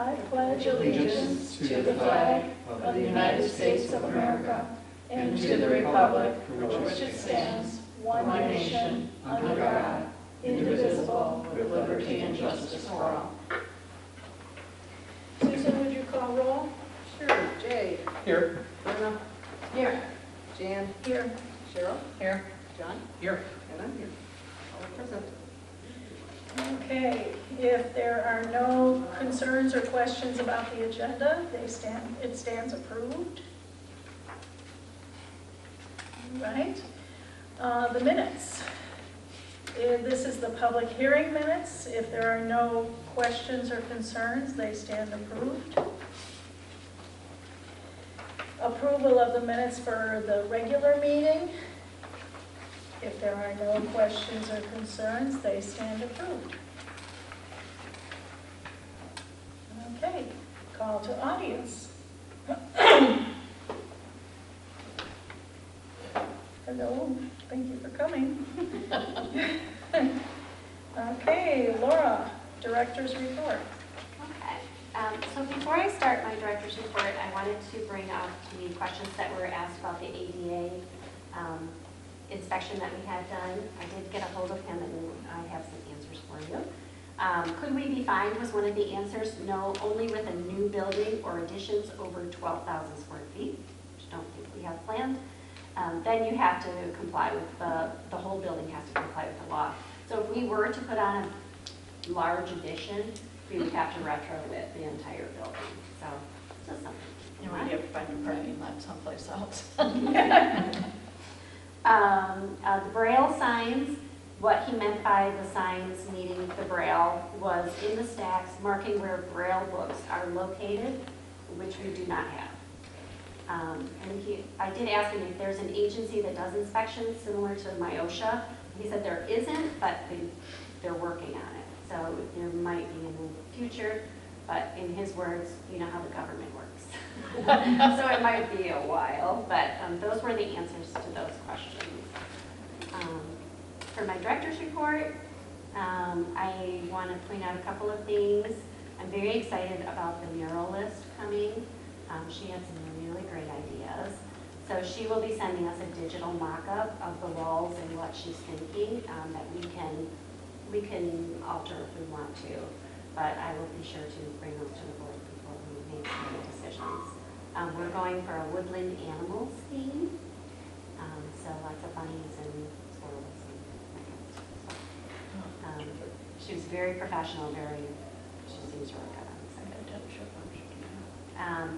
I pledge allegiance to the flag of the United States of America and to the republic for which it stands, one nation, under God, indivisible, with liberty and justice for all. Susan, would you call roll? Sure. Jay. Here. Brenna. Here. Jan. Here. Cheryl. Here. John. Here. And I'm here. All present. Okay, if there are no concerns or questions about the agenda, it stands approved. All right. The minutes. This is the public hearing minutes. If there are no questions or concerns, they stand approved. Approval of the minutes for the regular meeting. If there are no questions or concerns, they stand approved. Okay, call to audience. Hello, thank you for coming. Okay, Laura, Director's Report. Okay, so before I start my Director's Report, I wanted to bring up the questions that were asked about the ADA inspection that we had done. I did get a hold of him and I have some answers for you. Could we be fined was one of the answers. No, only with a new building or additions over 12,000 square feet, which I don't think we have planned. Then you have to comply with the whole building has to comply with the law. So if we were to put on a large addition, we would have to retrofit the entire building. So something. You might have to find a parking lot someplace else. The Braille signs, what he meant by the signs needing the Braille was in the stacks marking where Braille books are located, which we do not have. I did ask him if there's an agency that does inspections similar to MIOSHA. He said there isn't, but they're working on it. So there might be in the future, but in his words, you know how the government works. So it might be a while, but those were the answers to those questions. For my Director's Report, I want to point out a couple of things. I'm very excited about the mural list coming. She had some really great ideas. So she will be sending us a digital mock-up of the walls and what she's thinking that we can alter if we want to. But I will be sure to bring those to the board before we make any decisions. We're going for a woodland animals theme. So lots of bunnies and squirrels and that kind of stuff. She was very professional, she seems really good.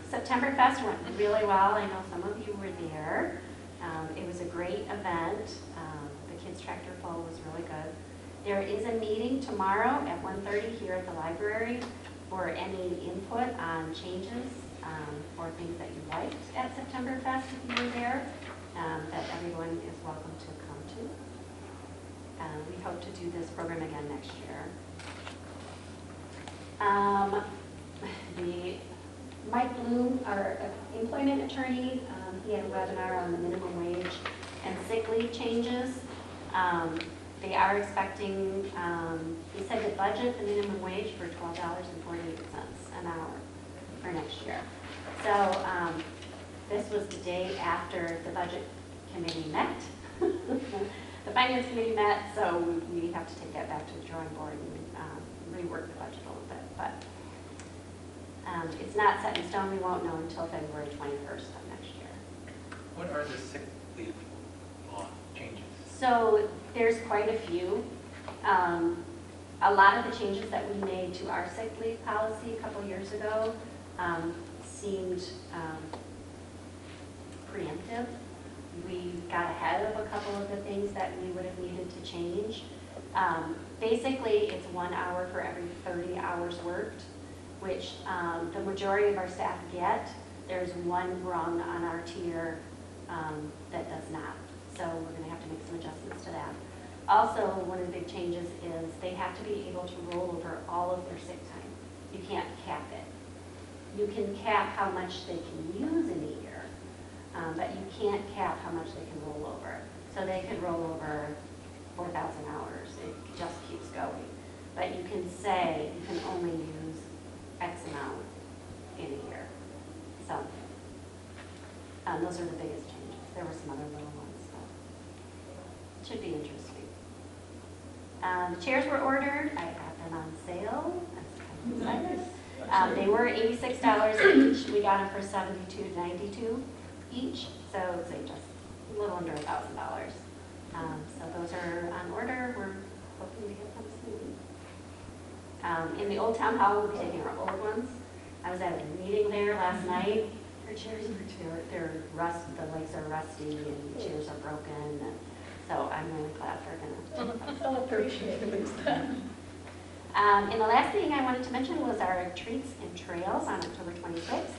September Fest went really well. I know some of you were there. It was a great event. The Kids Tractor Pull was really good. There is a meeting tomorrow at 1:30 here at the library for any input on changes or things that you liked at September Fest if you were there, that everyone is welcome to come to. We hope to do this program again next year. Mike Bloom, our employment attorney, he had a webinar on the minimum wage and sick leave changes. They are expecting, he said to budget the minimum wage for $12.48 an hour for next year. So this was the day after the budget committee met. The finance committee met, so we have to take that back to the drawing board and rework the budget a little bit. But it's not set in stone. We won't know until February 21st of next year. What are the sick leave law changes? So there's quite a few. A lot of the changes that we made to our sick leave policy a couple years ago seemed preemptive. We got ahead of a couple of the things that we would have needed to change. Basically, it's 1 hour for every 30 hours worked, which the majority of our staff get. There's one rung on our tier that does not. So we're going to have to make some adjustments to that. Also, one of the big changes is they have to be able to roll over all of their sick time. You can't cap it. You can cap how much they can use in a year, but you can't cap how much they can roll over. So they could roll over 4,000 hours. It just keeps going. But you can say you can only use X amount in a year. So, those are the biggest changes. There were some other little ones, but it should be interesting. The chairs were ordered. I got them on sale. That's kind of exciting. They were $86 each. We got them for $72.92 each, so it saved us a little under $1,000. So those are on order. We're hoping to get them soon. In the old town hall, we'll be taking our old ones. I was at a meeting there last night. Our chairs are they're rust. The legs are rusty and the chairs are broken. And so I'm really glad they're gonna. I'll appreciate it then. And the last thing I wanted to mention was our treats and trails on October 26th.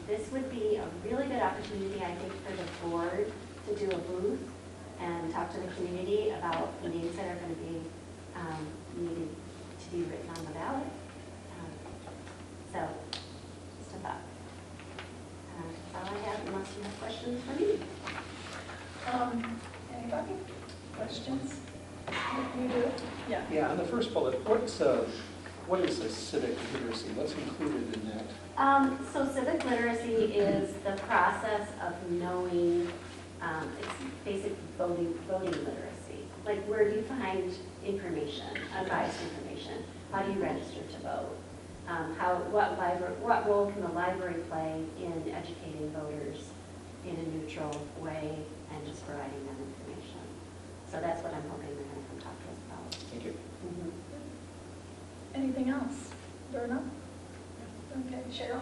This would be a really good opportunity, I think, for the board to do a booth and talk to the community about the names that are going to be needed to be written on the ballot. So, just a thought. That's all I have, unless you have questions for me. Anybody? Questions? You do? Yeah. Yeah, on the first bullet, what is a civic literacy? What's included in that? So civic literacy is the process of knowing, it's basic voting literacy. Like, where do you find information, advice information? How do you register to vote? What role can the library play in educating voters in a neutral way and just providing them information? So that's what I'm hoping they're going to come talk to us about. Thank you. Mm-hmm. Anything else? Verna? Okay, Cheryl?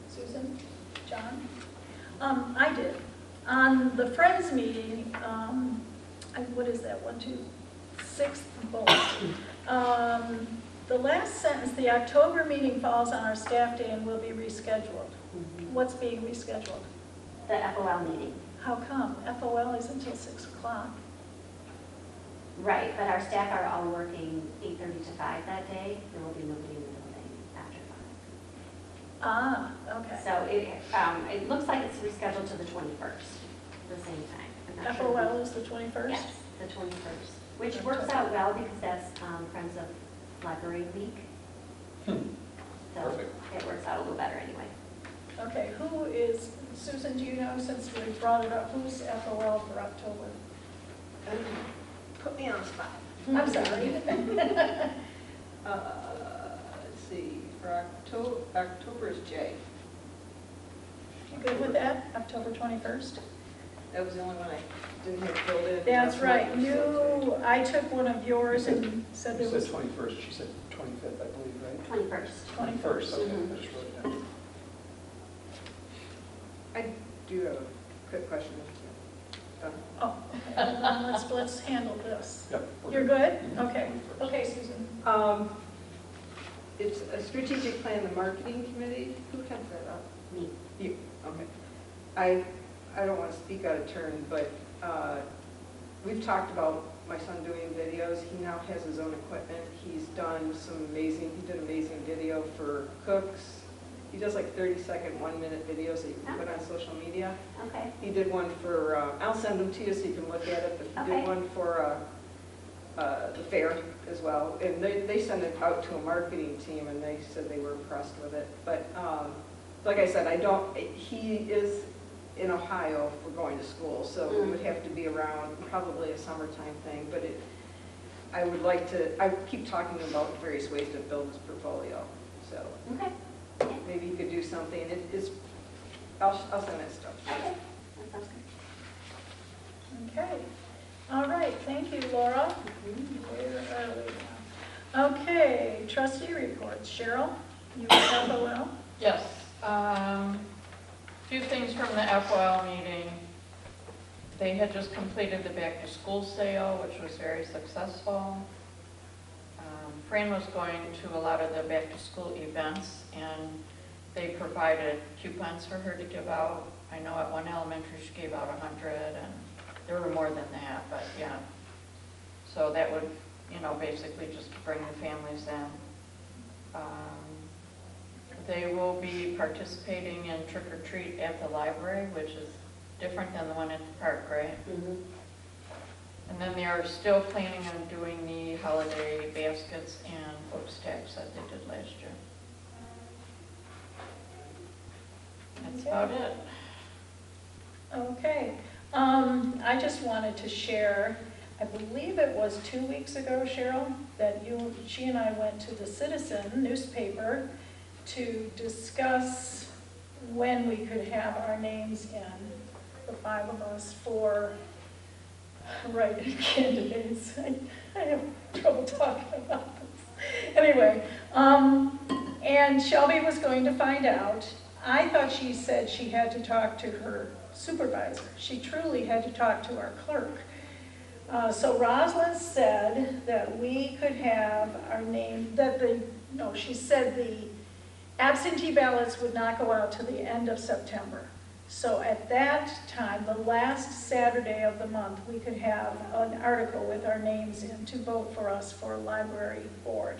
Susan? John? I did. On the Friends meeting, what is that, 6th bullet. The last sentence, the October meeting falls on our staff day and will be rescheduled. Mm-hmm. What's being rescheduled? The FOL meeting. How come? FOL is until 6 o'clock. Right, but our staff are all working 8:30 to 5 that day. There will be nobody in the building after 5. Ah, okay. So it looks like it's rescheduled to the 21st, the same time. I'm not sure. FOL is the 21st? Yes, the 21st, which works out well because that's Friends of Library Week. So Perfect. it works out a little better anyway. Okay, who is, Susan, do you know, since we brought it up, who's FOL for October? Put me on the spot. I'm sorry. Let's see, for October is J. You good with that? October 21st? That was the only one I didn't have filled in. That's right. I took one of yours and said You there said was 21st, she said 25th, I believe, right? 21st. 21st, okay, Mhm. I just wrote it down. I do have a quick question. Oh, okay. Hold on, let's handle this. Yep. we're You're good? Mhm. Okay. 21st. Okay, Susan. It's a strategic plan, the marketing committee. Who heads that up? Me. You, okay. I don't want to speak out of turn, but we've talked about my son doing videos. He now has his own equipment. He did amazing video for cooks. He does like 30-second, 1-minute videos that you can put on social media. Okay. He did one for, I'll send them to you so you can look at it, but he Okay. did one for the fair as well. And they sent it out to a marketing team and they said they were impressed with it. But like I said, he is in Ohio for going to school, so it would have to be around probably a summertime thing. But I keep talking about various ways to build his portfolio. So Okay. maybe you could do something. I'll send that stuff. Okay. That sounds good. Okay. All right, thank you, Laura. We're early now. Okay, trustee reports. Cheryl, you have FOL? Yes. Few things from the FOL meeting. They had just completed the back-to-school sale, which was very successful. Fran was going to a lot of the back-to-school events, and they provided coupons for her to give out. I know at one elementary she gave out 100, and there were more than that, but yeah. So that would, basically just bring the families in. They will be participating in trick or treat at the library, which is different than the one at the park, right? Mm-hmm. And then they are still planning on doing the holiday baskets and book stacks that they did last year. That's about it. Okay, I just wanted to share, I believe it was 2 weeks ago, Cheryl, that she and I went to the Citizen newspaper to discuss when we could have our names in, the 5 of us, for write-in candidates. I have trouble talking about this. Anyway, and Shelby was going to find out. I thought she said she had to talk to her supervisor. She truly had to talk to our clerk. So Rosalind said that we could have our name, she said the absentee ballots would not go out to the end of September. So at that time, the last Saturday of the month, we could have an article with our names in to vote for us for library board.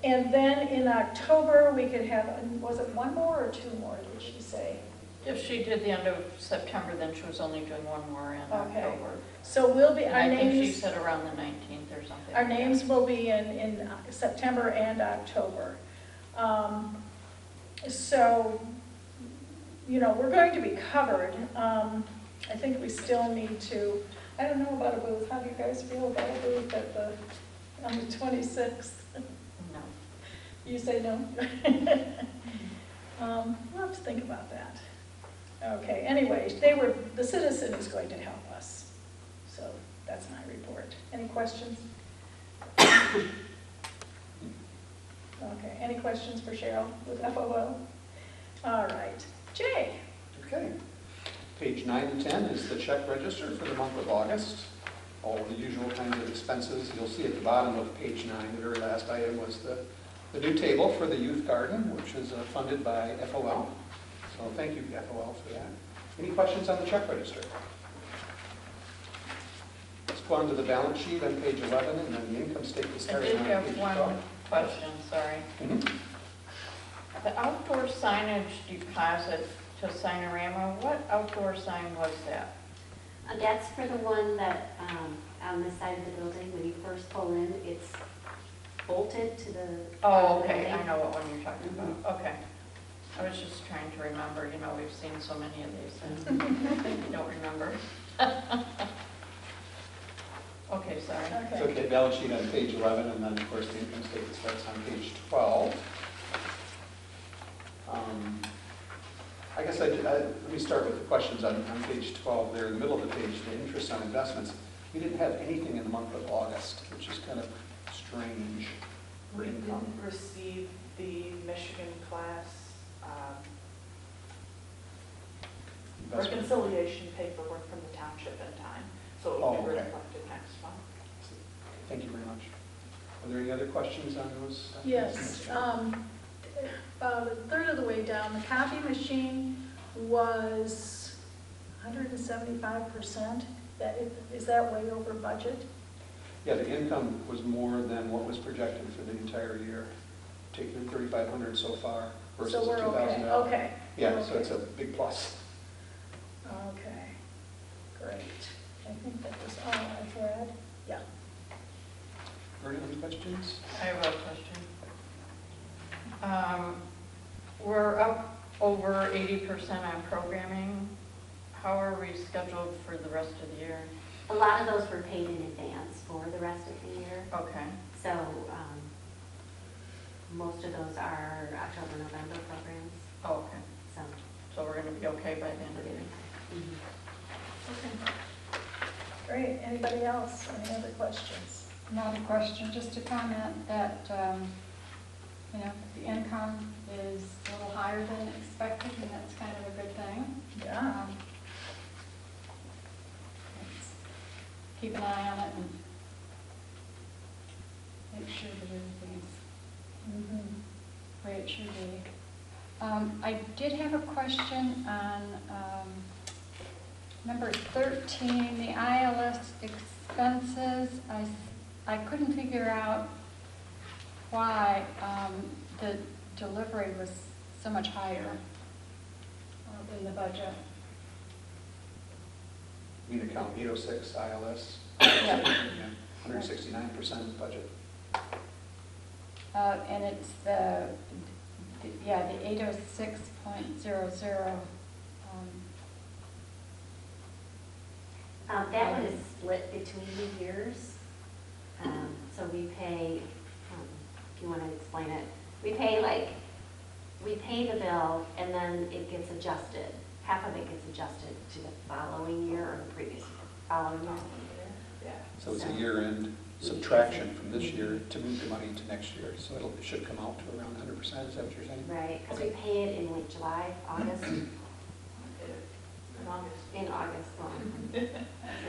And then in October, we could have, was it 1 more or 2 more, did she say? If she did the end of September, then she was only doing 1 more in Okay. October. So we'll be, And our I think she names, said around the 19th or something. our like that. names will be in September and October. So, we're going to be covered. I think we still need to, I don't know about a booth. How do you guys feel about a booth on the 26th? No. You say no? We'll have to think about that. Okay, anyway, the Citizen is going to help us. So that's my report. Any questions? Okay, any questions for Cheryl with FOO? All right, Jay. Okay. Page 9 and 10 is the check register for the month of August. All the usual kinds of expenses. You'll see at the bottom of page 9, the very last item was the new table for the youth garden, which is funded by FOL. So thank you, FOL, for that. Any questions on the check register? Let's go on to the balance sheet on page 11, and then the income statement I starts did on have page one 12. question, sorry. Mhm. The outdoor signage deposit to Sinorama, what outdoor sign was that? That's for the one that, on the side of the building, when you first pull in, it's bolted to the. Oh, okay, building. I know what one you're talking about, okay. I was just trying to remember, we've seen so many of these things, I don't remember. Okay, sorry. It's okay, balance sheet on page 11, and then, of course, the income statement starts on page 12. I guess let me start with the questions on page 12 there, in the middle of the page, the interest on investments. We didn't have anything in the month of August, which is kind of strange for We income. didn't receive the Michigan class Investment. reconciliation paperwork from the township in time, so it will Oh, be okay. reflected next month. Thank you very much. Are there any other questions on those? Yes, about a third of the way down, the copy machine was 175%. Is that way over budget? Yeah, the income was more than what was projected for the entire year, taking in 3,500 so far versus So we're okay, $2,000. okay. Yeah, We're so it's a okay. big plus. Okay, great. I think that was all I had. Yeah. Are there any questions? I have a question. We're up over 80% on programming. How are we scheduled for the rest of the year? A lot of those were paid in advance for the rest of the year. Okay, So most of those are October, November programs. oh, okay. So So we're going to be okay by the end of the year? mhm. Okay. Great. Anybody else? Any other questions? Not a question, just a comment that, the income is a little higher than expected, and that's kind of a good thing. Yeah. Let's keep an eye on it and make sure that everything's Mhm. the way it should be. I did have a question on number 13, the ILS expenses. I couldn't figure out why the delivery was so much higher in the budget. You mean account 806 ILS? Yeah. 169% of the budget. And it's yeah, the 806.00. That one is split between the years. So we pay, if you want to explain it, we pay the bill and then it gets adjusted. Half of it gets adjusted to the following year or the previous following year. So it's a year-end subtraction from this year to move the money to next year. So it should come out to around 100%, is that what you're saying? Right, because we pay it in like July, August. In August. So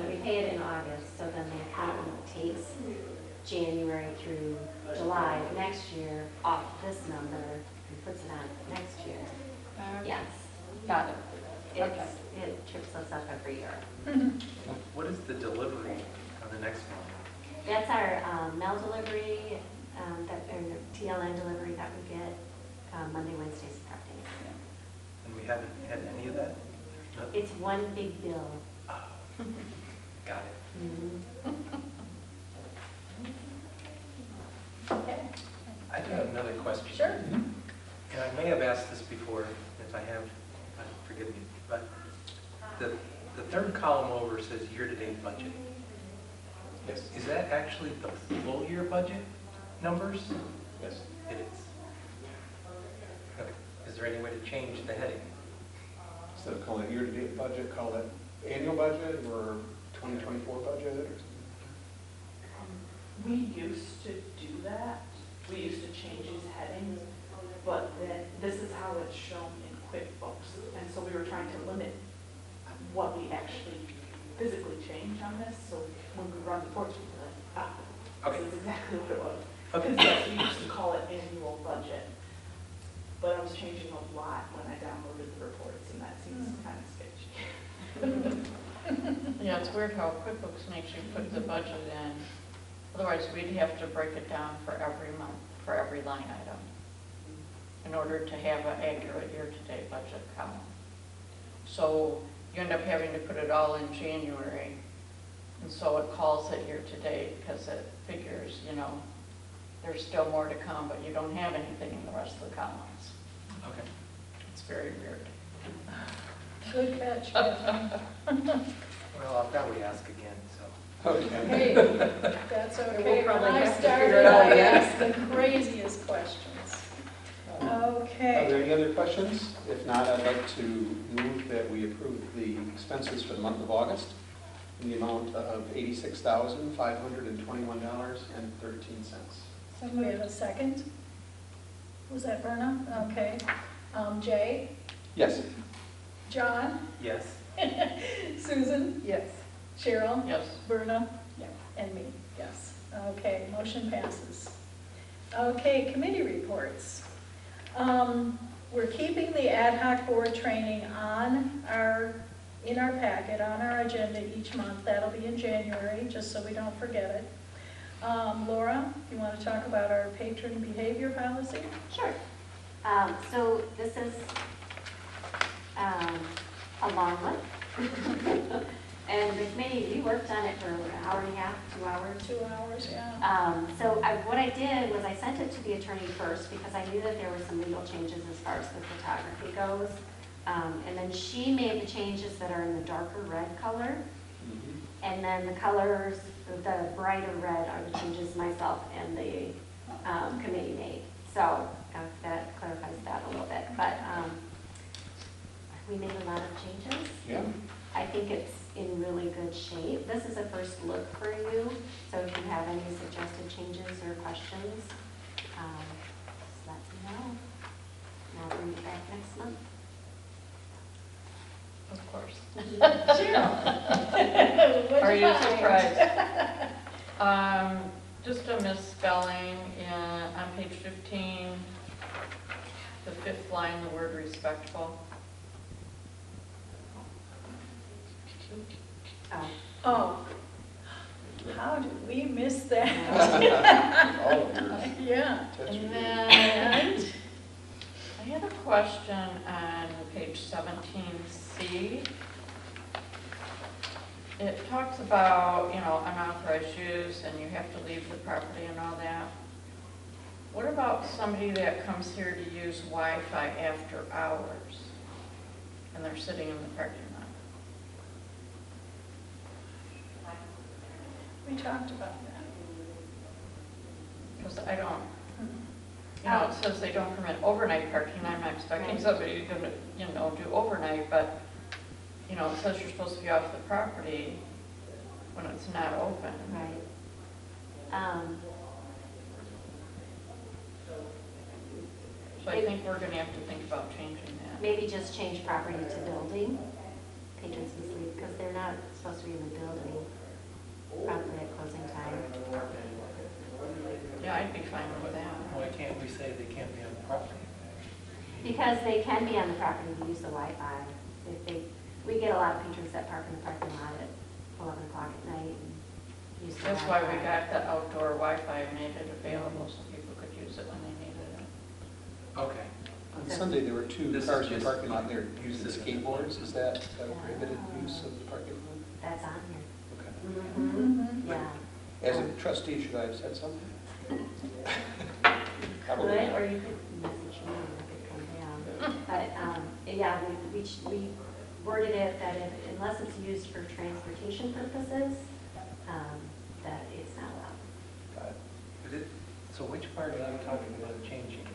we pay it in August, so then the accountant takes January through July of next year off this number and puts it on next year. Yes. Got it. Okay. It trips us up every year. What is the delivery on the next one? That's our mail delivery, or TLN delivery that we get Monday, Wednesdays, and Fridays. And we haven't had any of that? No? It's one big bill. Got it. Okay, I do have another question. sure. And I may have asked this before, if I have, forgive me, but the third column over says year-to-date budget. Yes. Is that actually the full year budget numbers? Yes. It is. Okay. Is there any way to change the heading? Instead of calling it year-to-date budget, call it annual budget or 2024 budget or something. We used to do that. We used to change these headings, but then this is how it's shown in QuickBooks. And so we were trying to limit what we actually physically change on this. So when we run reports, we were like, Okay. this is exactly what it was. Okay. Because yes, we used to call it annual budget. But I was changing a lot when I downloaded the reports, and that seems kind of sketchy. Yeah, it's weird how QuickBooks makes you put the budget in. Otherwise, we'd have to break it down for every month, for every line item, in order to have an accurate year-to-date budget column. So you end up having to put it all in January, and so it calls it year-to-date because it figures, there's still more to come, but you don't have anything in the rest of the columns. Okay. It's very weird. Good catch, Kathleen. Well, I'll probably ask again, so. Okay. Hey, that's okay. We'll probably When I have to figure started, it out I again. asked the craziest questions. Are Okay. there any other questions? If not, I'd like to move that we approve the expenses for the month of August in the amount of $86,521.13. So We have a second? Was that Verna? Okay. Jay? Yes. John? Yes. Susan? Yes. Cheryl? Yes. Verna? Yeah. And me, yes. Okay, motion passes. Okay, committee reports. We're keeping the ad hoc board training in our packet, on our agenda each month. That'll be in January, just so we don't forget it. Laura, you want to talk about our patron behavior policy? Sure. So this is a long one. And the committee, we worked on it for an hour and a half, 2 hours. 2 hours, yeah. What I did was I sent it to the attorney first because I knew that there were some legal changes as far as the photography goes. And then she made the changes that are in the darker red color. And then the colors, the brighter red are the changes myself and the committee made. So that clarifies that a little bit. But we made a lot of changes. Yeah. I think it's in really good shape. This is a first look for you, so if you have any suggested changes or questions, just let me know. And I'll bring it back next month. Of course. Cheryl? Are you surprised? Just a misspelling on page 15, the 5th line, the word respectful. Oh, how did we miss that? All of yours. Yeah. And then I had a question on page 17C. It talks about, unauthorized use and you have to leave the property and all that. What about somebody that comes here to use Wi-Fi after hours and they're sitting in the parking lot? We talked about that. Because I don't, you know, it says they don't permit overnight parking. I'm not expecting somebody to, you know, do overnight, but, you know, it says you're supposed to be off the property when it's not open. Right. So I think we're gonna have to think about changing that. Maybe just change property to building. Patrons must leave, because they're not supposed to be in the building properly at closing time. Yeah, I'd be fine with that. Why can't we say they can't be on the property? Because they can be on the property to use the Wi-Fi. We get a lot of patrons that park in the parking lot at 11 o'clock at night and use the That's why Wi-Fi. we got the outdoor Wi-Fi and made it available so people could use it when they needed it. Okay. On Sunday, there were two This is cars in the just- parking lot there using skateboards. Is that a prohibited use of the parking lot? That's on here. Okay. Mm-hmm. Yeah. As a trustee, should I have said something? Probably Could, not. or you could message me and I could come down. But, yeah, we worded it that unless it's used for transportation purposes, that it's not allowed. Got it. But so which part are you talking about changing?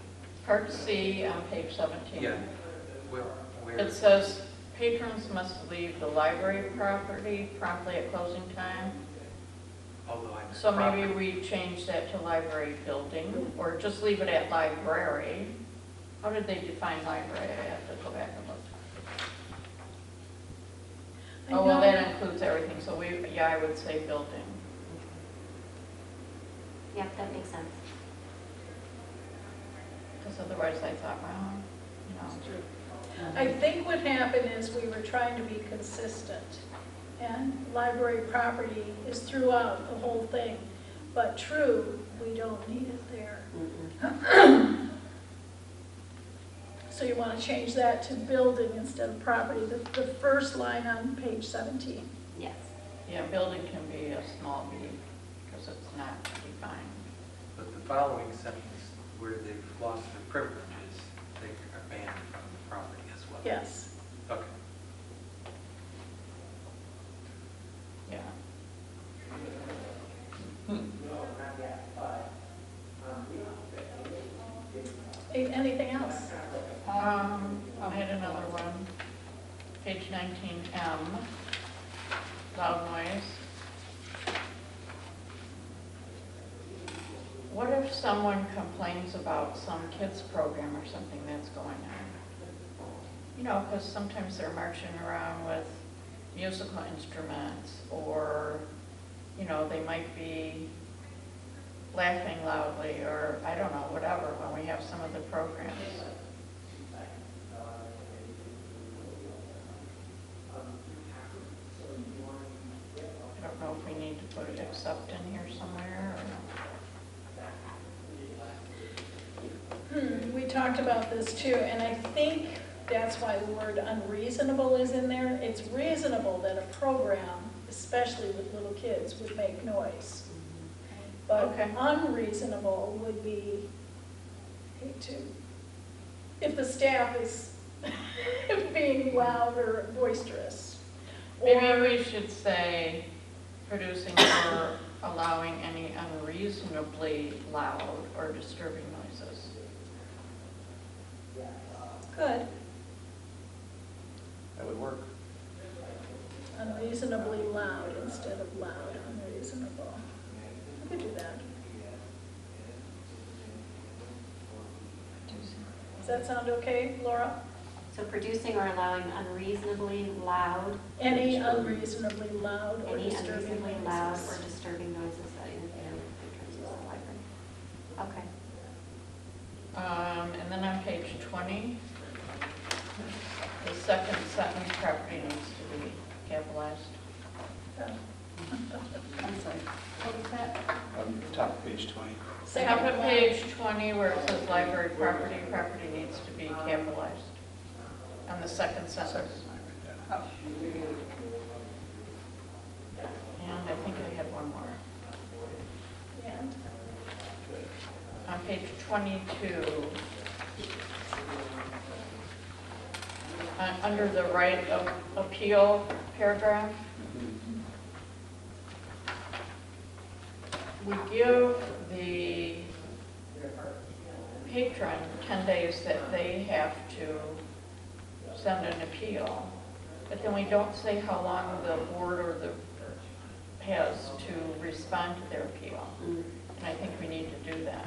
Part C on page 17. Yeah. Where? It says patrons must leave the library property promptly at closing time. Although I'm. So maybe we change that to library building, or just leave it at library. How did they define library? I have to go back and look. I Oh, well, know- that includes everything, so yeah, I would say building. Yep, that makes sense. Because otherwise I thought, well, you know. I think what happened is we were trying to be consistent, and library property is throughout the whole thing, but true, we don't need it there. So you want to change that to building instead of property, the first line on page 17. Yes. Yeah, building can be a small b, because it's not defined. But the following sentence, where they've lost their privileges, they are banned from the property as well. Yes. Okay. Yeah. Anything else? I had another one, page 19M, loud noise. What if someone complains about some kids program or something that's going on? You know, because sometimes they're marching around with musical instruments, or, you know, they might be laughing loudly, or I don't know, whatever, when we have some of the programs. I don't know if we need to put it except in here somewhere, or... We talked about this too, and I think that's why the word unreasonable is in there. It's reasonable that a program, especially with little kids, would make noise. But Okay. unreasonable would be, if the staff is being loud or boisterous. Maybe Or- we should say producing or allowing any unreasonably loud or disturbing noises. Good, That would work. unreasonably loud instead of loud, unreasonable. We could do that. Does that sound okay, Laura? So producing or allowing unreasonably loud. Any unreasonably loud or Any disturbing unreasonably loud or noises. disturbing noises that interfere with patrons use of the library. Okay. And then on page 20, the second sentence, property needs to be capitalized. I'm sorry, what was that? Top of page 20. Top of page 20 where it says library property, property needs to be capitalized. On the second sentence. Oh, And I think I had one more. And On page 22, under the right of appeal paragraph, we give the patron 10 days that they have to send an appeal, but then we don't say how long the board or the has to respond to their appeal. And I think we need to do that.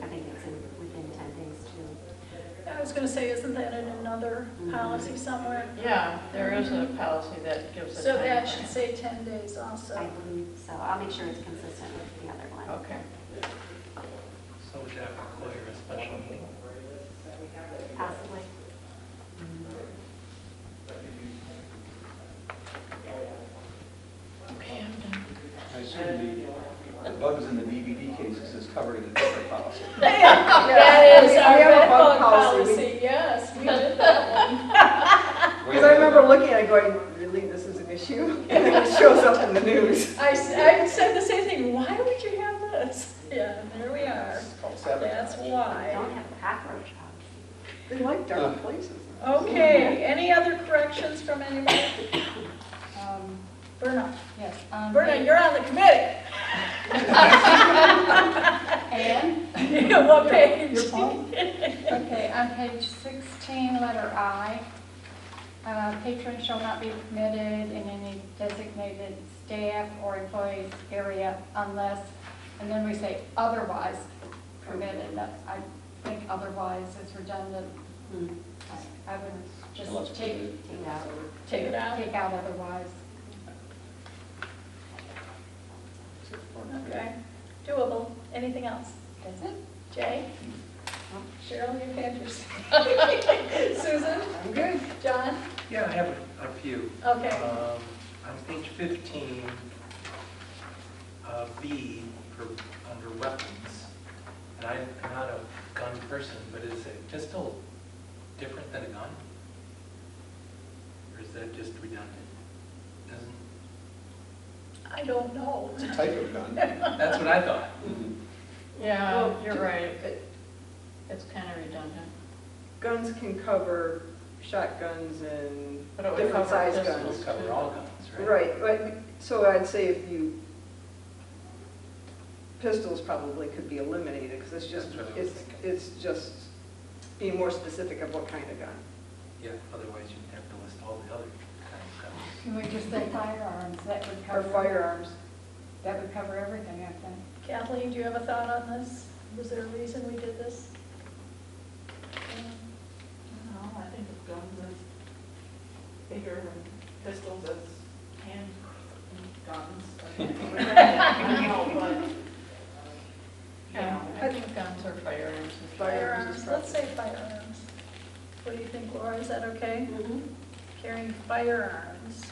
I think it's within 10 days too. I was going to say, isn't that in another policy somewhere? Yeah, there is a policy that gives a So time that frame. should say 10 days I also. believe so. I'll make sure it's consistent with the other one. Okay. So would you have to call your special meeting? Possibly. Okay, I'm done. I assume the bugs in the DVD cases is covered in a different policy. That is We our have a red bug bug policy. policy, yes, we did that one. Because I remember looking at it going, really, this is an issue? And then it shows up in the news. I said the same thing, why would you have this? Yeah, there we are. It's called sabotage. That's We why. don't have a cockroach policy. They like dark places. Okay, any other corrections from anybody? Verna, Yes. Verna, you're on the committee. And? What page? Your point? Okay, on page 16, letter I, patrons shall not be permitted in any designated staff or employees area unless, and then we say otherwise permitted. That, I think otherwise is redundant. I would Unless just take Take it out. Take it out. otherwise. Okay, doable. Anything else? That's it. Jay? Cheryl, you've had yours. Susan? I'm good. John? Yeah, I have a few. Okay. On page 15, B, for under weapons, and I'm not a gun person, but is a pistol different than a gun? Or is that just redundant? Doesn't, I don't know. It's a type of gun. that's what I thought. Yeah, Well, you're right. It's kind of redundant. Guns can cover shotguns and But it would different cover size pistols. guns. Those cover all guns, right? Right, but, so I'd say if you, pistols probably could be eliminated, because it's just, That's what I was it's just being more specific of what kind of gun. Yeah, otherwise you'd have to list all the other kinds of guns. Can we just say firearms? That would Or cover. firearms. That would cover everything, I think. Kathleen, do you have a thought on this? Was there a reason we did this? No, I think of guns as bigger and pistols as hand guns. No, but, you Yeah, know, I think guns are firearms. Firearms, let's say firearms. What do you think, Laura? Is that okay? Carrying firearms.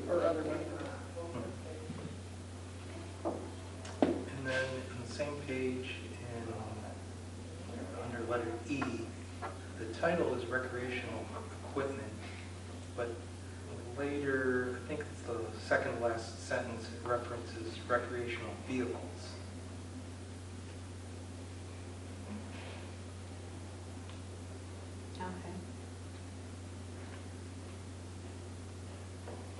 Or other weapons. And then on the same page, under letter E, the title is recreational equipment, but later, I think it's the second last sentence, it references recreational vehicles. Okay.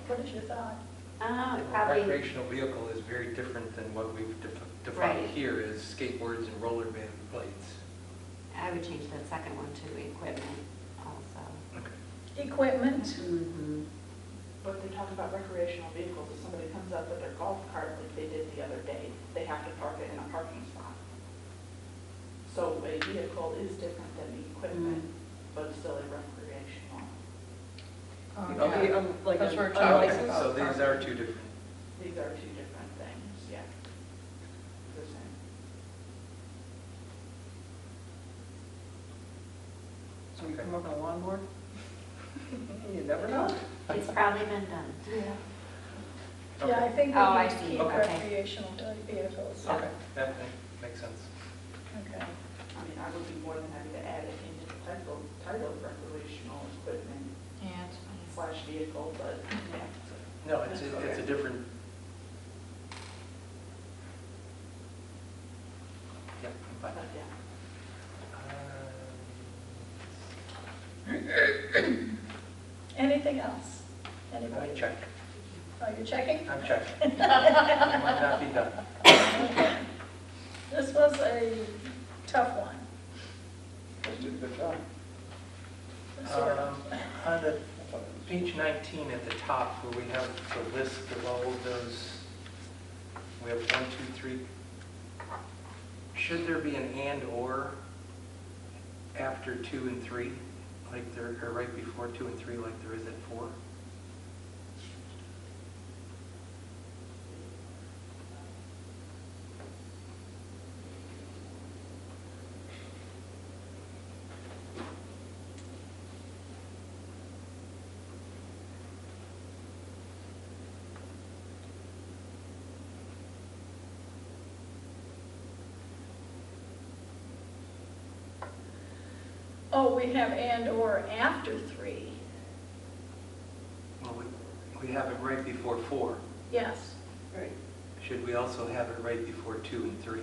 What is your thought? Probably, Recreational vehicle is very different than what we've defined Right. here as skateboards and rollerblade blades. I would change that second one to equipment also. Okay. Equipment. but they talk about recreational vehicles. If somebody comes up with their golf cart like they did the other day, they have to park it in a parking spot. So a vehicle is different than the equipment, but it's still a recreational. Okay, like Because an we're talking unlicensed Okay, so car. these are two different. These are two different things, yeah. The same. So you come up on a lawnmower? You never know. It's probably been done. Yeah, I think we Oh, I need to see. keep Okay. recreational vehicles. Okay, that makes sense. Okay. I mean, I would be more than happy to add it into the title of recreational equipment Yeah, it's fine. / vehicle, but yeah. No, it's a different. Yep. yeah. Anything else? I Anybody? check. Oh, you're checking? I'm checking. It might not be done. Okay. This was a tough one, You did a good job. sort of. On the page 19 at the top, where we have the list of all of those, we have 1, 2, 3. Should there be an and or after 2 and 3, like there, or right before 2 and 3, like there is at 4? Oh, we have and or after 3. Well, we have it right before 4. Yes. Right. Should we also have it right before 2 and 3? I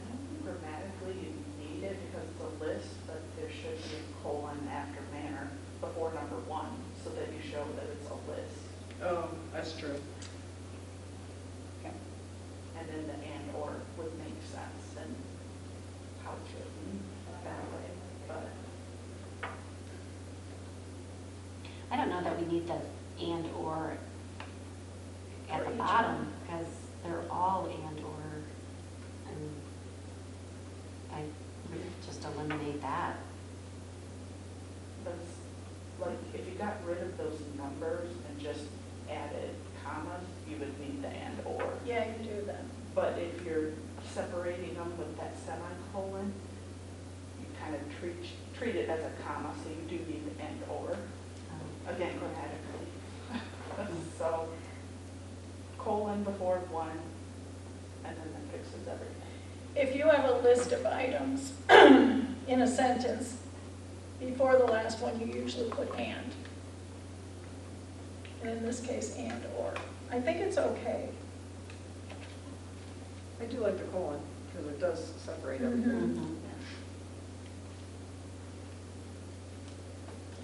don't think grammatically you need it because it's a list, but there should be a colon after manner before number 1, so that you show that it's a list. Oh, that's true. And then the and or would make sense and how it's written that way, but. I don't know that we need the and or at For the each bottom, because they're all and or, and I would just eliminate that. That's, like, if you got rid of those numbers and just added commas, you would need the and or. Yeah, you do then. But if you're separating them with that semicolon, you kind of treat it as a comma, so you do need the and or, again, grammatically. So, colon before 1, and then that fixes everything. If you have a list of items in a sentence, before the last one, you usually put and. And in this case, and or. I think it's okay. I do like the colon, because it does separate everything. Mhm.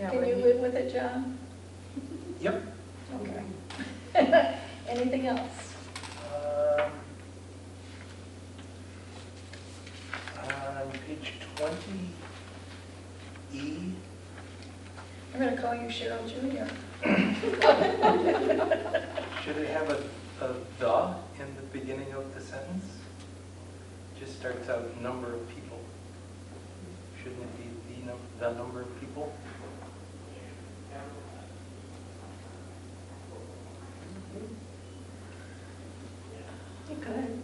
Yeah, Can but you he- live with it, John? Yep. Okay. Anything else? On page 20, E, I'm going to call you Cheryl Jr. should it have a the in the beginning of the sentence? Just starts out number of people. Shouldn't it be the number of people? You could.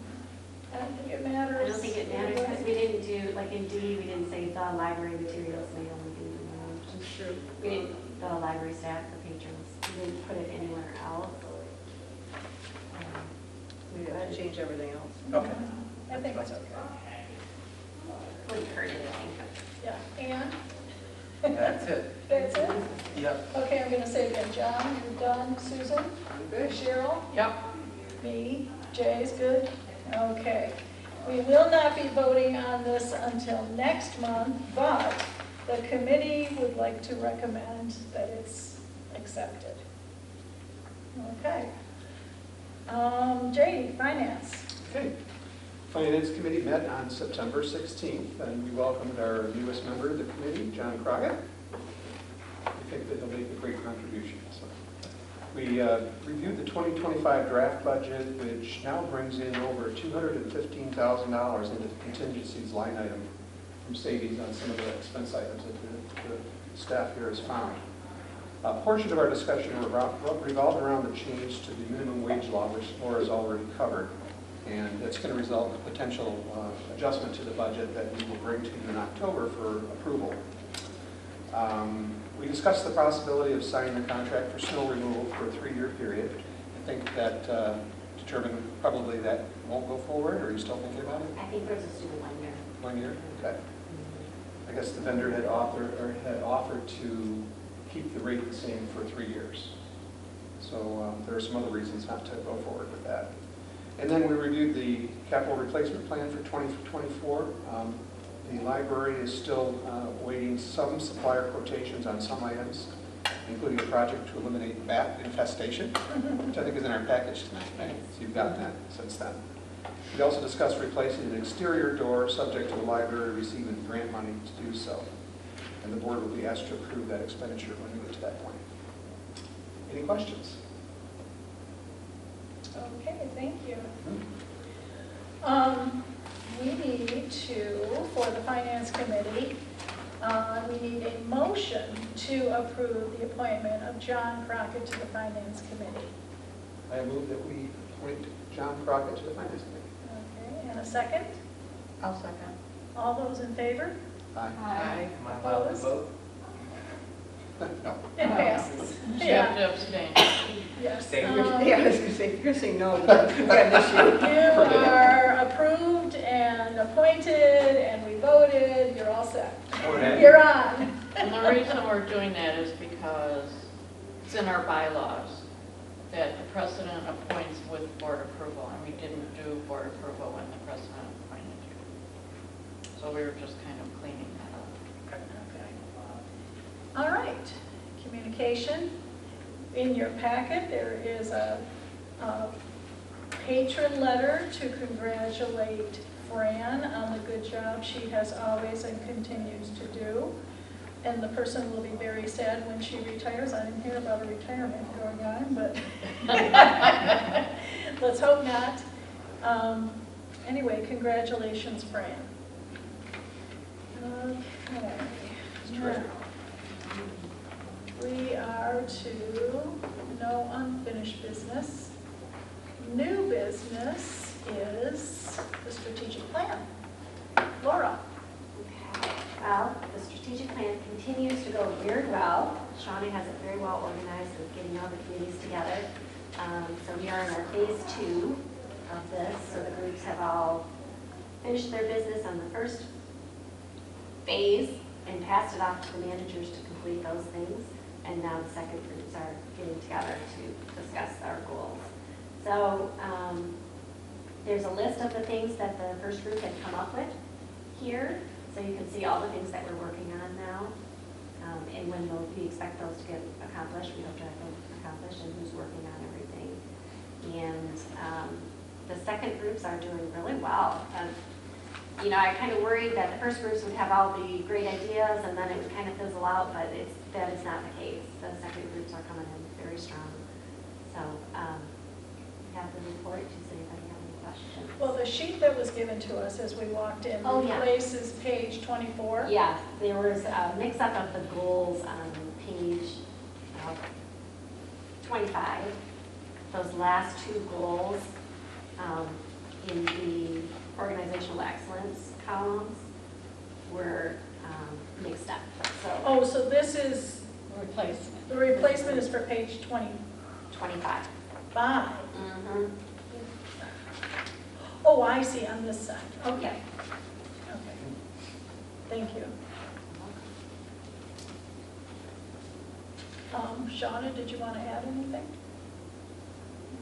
I don't think it matters. I don't think it matters, because we didn't do, like in D, we didn't say the library materials may only be removed. That's true. We didn't, the library staff or patrons, we didn't put it anywhere else. We have to change everything else. Okay. I think it's okay. Wouldn't hurt anything. Yeah, and That's it. that's it? Yep. Okay, I'm going to say again, John, you're done. Susan? I'm good. Cheryl? Yep. Me? Jay's good? Okay. We will not be voting on this until next month, but the committee would like to recommend that it's accepted. Okay. Jay, finance. Okay. Finance Committee met on September 16th, and we welcomed our newest member of the committee, John Crockett. We think that he'll make a great contribution. So we reviewed the 2025 draft budget, which now brings in over $215,000 into the contingencies line item from savings on some of the expense items that the staff here has found. A portion of our discussion revolved around the change to the minimum wage law, which Laura has already covered. And it's going to result in a potential adjustment to the budget that we will bring to you in October for approval. We discussed the possibility of signing the contract for snow removal for a 3-year period. I think that determined probably that won't go forward, or are you still thinking about it? I think we're just doing 1 year. 1 year? Okay. I guess the vendor had offered to keep the rate the same for 3 years. So there are some other reasons not to go forward with that. And then we reviewed the capital replacement plan for 2024. The library is still waiting some supplier quotations on some items, including a project to eliminate bat infestation, which I think is in our package tonight. So you've gotten that since then. We also discussed replacing an exterior door subject to the library receiving grant money to do so. And the board will be asked to approve that expenditure when we get to that point. Any questions? Okay, thank you. We need to, for the Finance Committee, we need a motion to approve the appointment of John Crockett to the Finance Committee. I move that we appoint John Crockett to the Finance Committee. Okay, and a second? I'll second. All those in favor? Aye. Aye. Am I allowed to Opposed? vote? No. It passes. You Yeah, have to abstain. yes. Abstain. Yeah, I was gonna say, if you're saying no, then we've got an issue. You are approved and appointed, and we voted, you're all set. Okay. You're on. And the reason we're doing that is because it's in our bylaws that the president appoints with board approval, and we didn't do board approval when the president appointed you. So we were just kind of cleaning that up. All right, communication. In your packet, there is a patron letter to congratulate Fran on the good job she has always and continues to do. And the person will be very sad when she retires. I didn't hear about a retirement going on, but let's hope not. Anyway, congratulations, Fran. Okay. Now, we are to no unfinished business. New business is the strategic plan. Laura. Okay. Well, the strategic plan continues to go very well. Shawnee has it very well organized with getting all the committees together. So we are in our phase 2 of this. So the groups have all finished their business on the first phase and passed it off to the managers to complete those things. And now the second groups are getting together to discuss our goals. So there's a list of the things that the first group had come up with here. So you can see all the things that we're working on now. And when we expect those to get accomplished, we hope to have them accomplished, and who's working on everything. And the second groups are doing really well. You know, I kind of worried that the first groups would have all the great ideas and then it would kind of fizzle out, but that is not the case. The second groups are coming in very strong. So we have the report. Does anybody have any questions? Well, the sheet that was given to us as we walked in Oh, yeah. replaces page 24. Yes, there was a mix-up of the goals on page 25. Those last two goals in the organizational excellence columns were mixed up. So So this is, Replacement. the replacement is for page 25. 25. Mm-hmm. Oh, I see, on this side. Okay. Okay. Okay. Thank you. Shauna, did you want to add anything?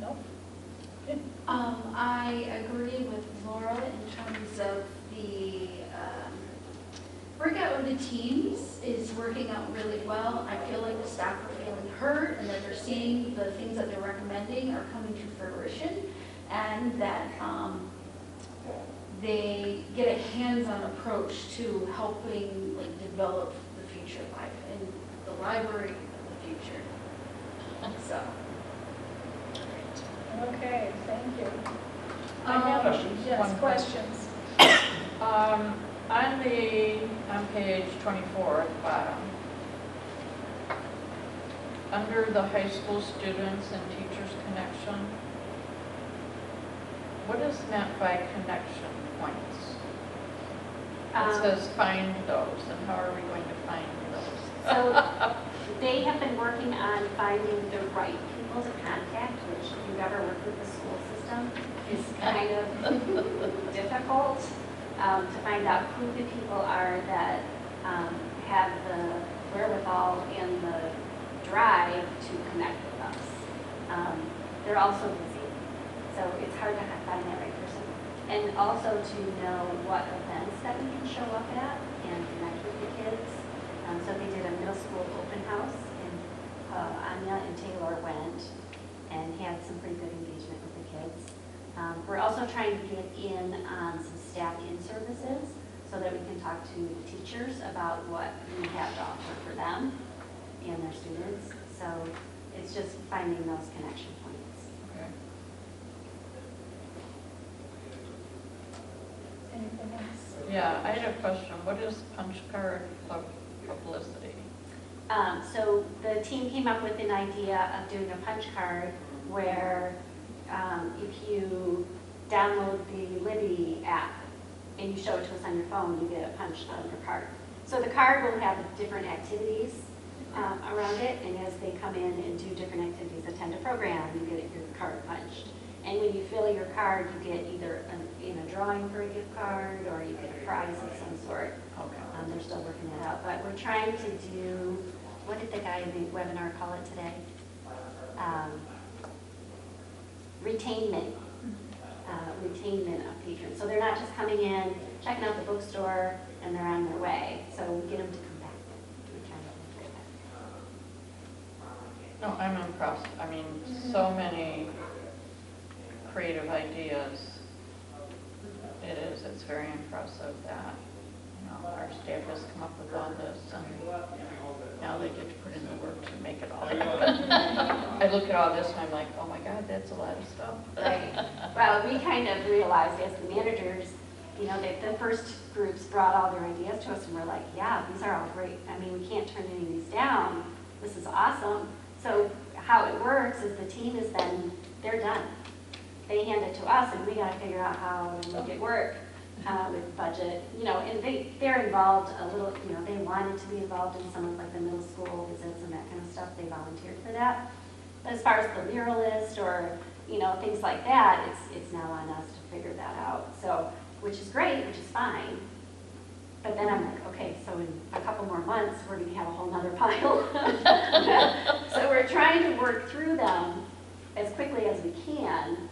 No? I agree with Laura in terms of the breakout into teams is working out really well. I feel like the staff are feeling heard and that they're seeing the things that they're recommending are coming to fruition, and that they get a hands-on approach to helping develop the future life and the library of the future. So. Okay, thank you. Questions? Yes, One questions. On page 24 at the bottom, under the high school students and teachers connection, what is meant by connection points? It says find those, and how are we going to find those? So they have been working on finding the right people to contact, which if you've ever worked with the school system is kind of difficult to find out who the people are that have the wherewithal and the drive to connect with us. They're also busy. So it's hard to find that right person. And also to know what events that we can show up at and connect with the kids. So they did a middle school open house, and Anya and Taylor went and had some pretty good engagement with the kids. We're also trying to get in on some staff in services so that we can talk to the teachers about what we have to offer for them and their students. So it's just finding those connection points. Okay. Anything else? Yeah, I had a question. What is punch card publicity? So the team came up with an idea of doing a punch card where if you download the Libby app and you show it to us on your phone, you get it punched on your card. So the card will have different activities around it, and as they come in and do different activities, attend a program, you get your card punched. And when you fill your card, you get either in a drawing for a gift card or you get a prize of some sort. Okay. They're still working that out, but we're trying to do, what did the guy in the webinar call it today? Retainment. Retainment of patrons. So they're not just coming in, checking out the bookstore, and they're on their way. So we get them to come back. We're trying to do that. No, I'm impressed. I mean, so many creative ideas. It is. It's very impressive that, you know, our staff has come up with all this, and now they get to put in the work to make it all happen. I look at all this and I'm like, oh my God, that's a lot of stuff. Right. Well, we kind of realized as the managers, you know, that the first groups brought all their ideas to us and we're like, yeah, these are all great. I mean, we can't turn any of these down. This is awesome. So how it works is the team is then, they're done. They hand it to us and we got to figure out how to make it work with budget, you know, and they're involved a little, you know, they wanted to be involved in some of like the middle school visits and that kind of stuff. They volunteered for that. But as far as the muralist or, you know, things like that, it's now on us to figure that out. So, which is great, which is fine. But then I'm like, okay, so in a couple more months, we're going to have a whole nother pile. So we're trying to work through them as quickly as we can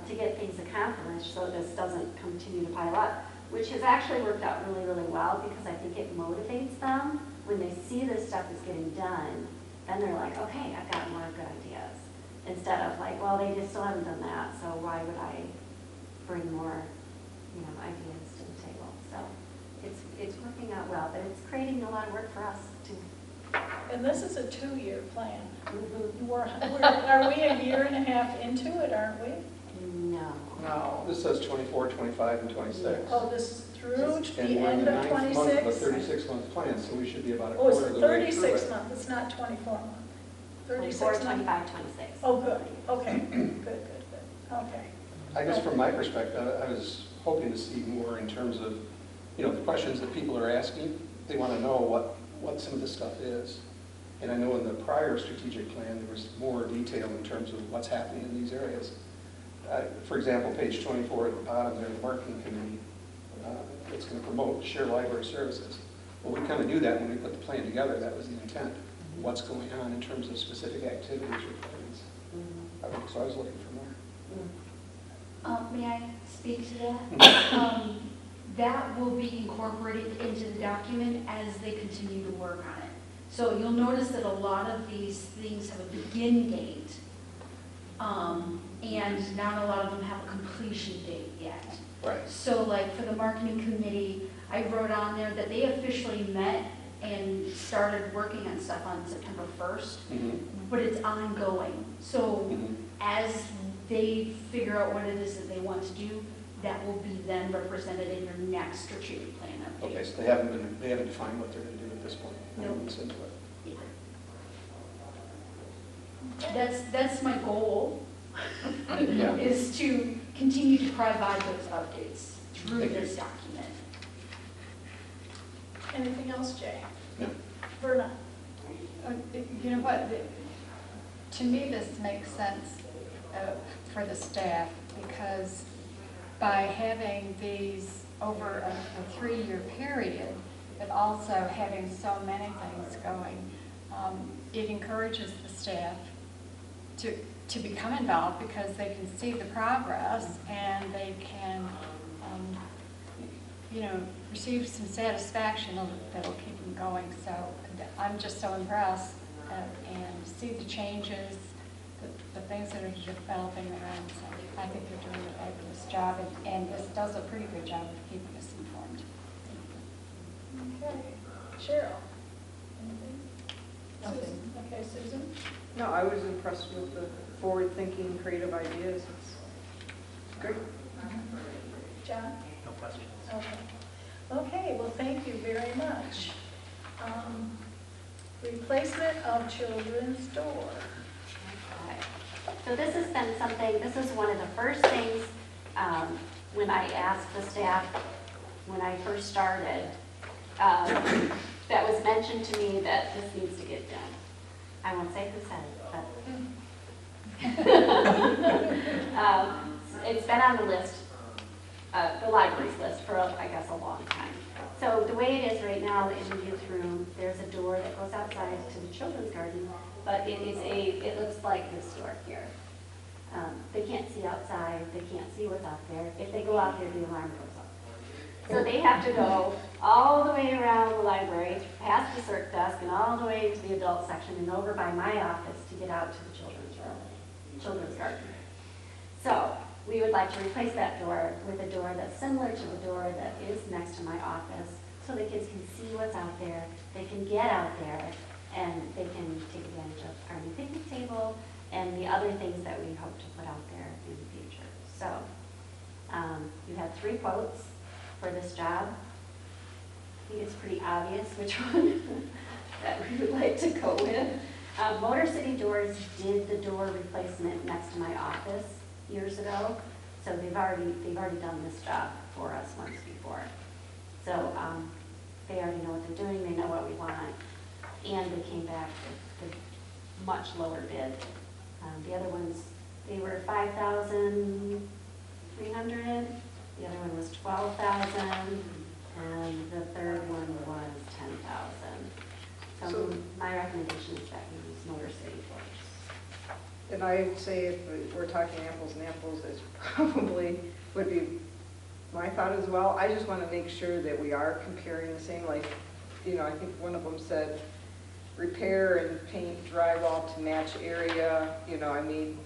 to get things accomplished so this doesn't continue to pile up, which has actually worked out really, really well because I think it motivates them. When they see this stuff is getting done, then they're like, okay, I've got more good ideas. Instead of like, well, they just still haven't done that, so why would I bring more, you know, ideas to the table? So it's working out well, but it's creating a lot of work for us too. And this is a 2-year plan. Are we a year and a half into it, aren't we? No. No. This says 24, 25, and 26. Oh, this is through And the we're in end the of 9th month of a 26? 36-month plan, so we should be about a Oh, it's quarter of the way through 36 it. month, it's not 24 month. 24, 36 month. 25, 26. Oh, good, okay, good, okay. I guess from my perspective, I was hoping to see more in terms of, you know, the questions that people are asking. They want to know what some of this stuff is. And I know in the prior strategic plan, there was more detail in terms of what's happening in these areas. For example, page 24 at the bottom there, the marketing committee, it's going to promote shared library services. Well, we kind of knew that when we put the plan together. That was the intent. What's going on in terms of specific activities or plans. So I was looking for more. May I speak to that? That will be incorporated into the document as they continue to work on it. So you'll notice that a lot of these things have a begin date, and not a lot of them have a completion date yet. Right. So like for the marketing committee, I wrote on there that they officially met and started working on stuff on September 1st, but it's ongoing. So as they figure out what it is that they want to do, that will be then represented in your next strategic plan update. Okay, so they haven't defined what they're going to do at this point. No. Into it. That's my goal, Yeah. is to continue to provide those updates through Thank you. this document. Anything else, Jay? No. Verna? You know what, to me this makes sense for the staff, because by having these over a 3-year period, but also having so many things going, it encourages the staff to to become involved because they can see the progress and they can, you know, receive some satisfaction that'll keep them going. So I'm just so impressed and see the changes, the things that are developing there. And so I think they're doing a fabulous job, and this does a pretty good job of keeping us informed. Okay, Cheryl? Anything? Nothing. Susan? Okay, Susan? No, I was impressed with the forward-thinking, creative ideas. It's great. John? No questions. Okay. Okay, well, thank you very much. Replacement of children's door. Okay. So this has been something, this is one of the first things when I asked the staff, when I first started, that was mentioned to me that this needs to get done. I won't say who said it, but it's been on the list, the library's list for, I guess, a long time. So the way it is right now in the youth room, there's a door that goes outside to the children's garden, but it looks like this door here. They can't see outside, they can't see what's out there. If they go out there, the alarm goes off. So they have to go all the way around the library, past the circ desk, and all the way to the adult section, and over by my office to get out to the children's room, children's garden. So we would like to replace that door with a door that's similar to the door that is next to my office, so the kids can see what's out there, they can get out there, and they can take advantage of our new picnic table and the other things that we hope to put out there in the future. So you have 3 quotes for this job. I think it's pretty obvious which one that we would like to go with. Motor City Doors did the door replacement next to my office years ago, so they've already done this job for us once before. So they already know what they're doing, they know what we want, and they came back with a much lower bid. The other ones, they were $5,300. The other one was $12,000, and the third one was $10,000. So my recommendation is that we use Motor City Doors. And I'd say if we're talking apples and apples, it's probably would be my thought as well. I just want to make sure that we are comparing the same, like, you know, I think one of them said repair and paint drywall to match area, you know, I mean,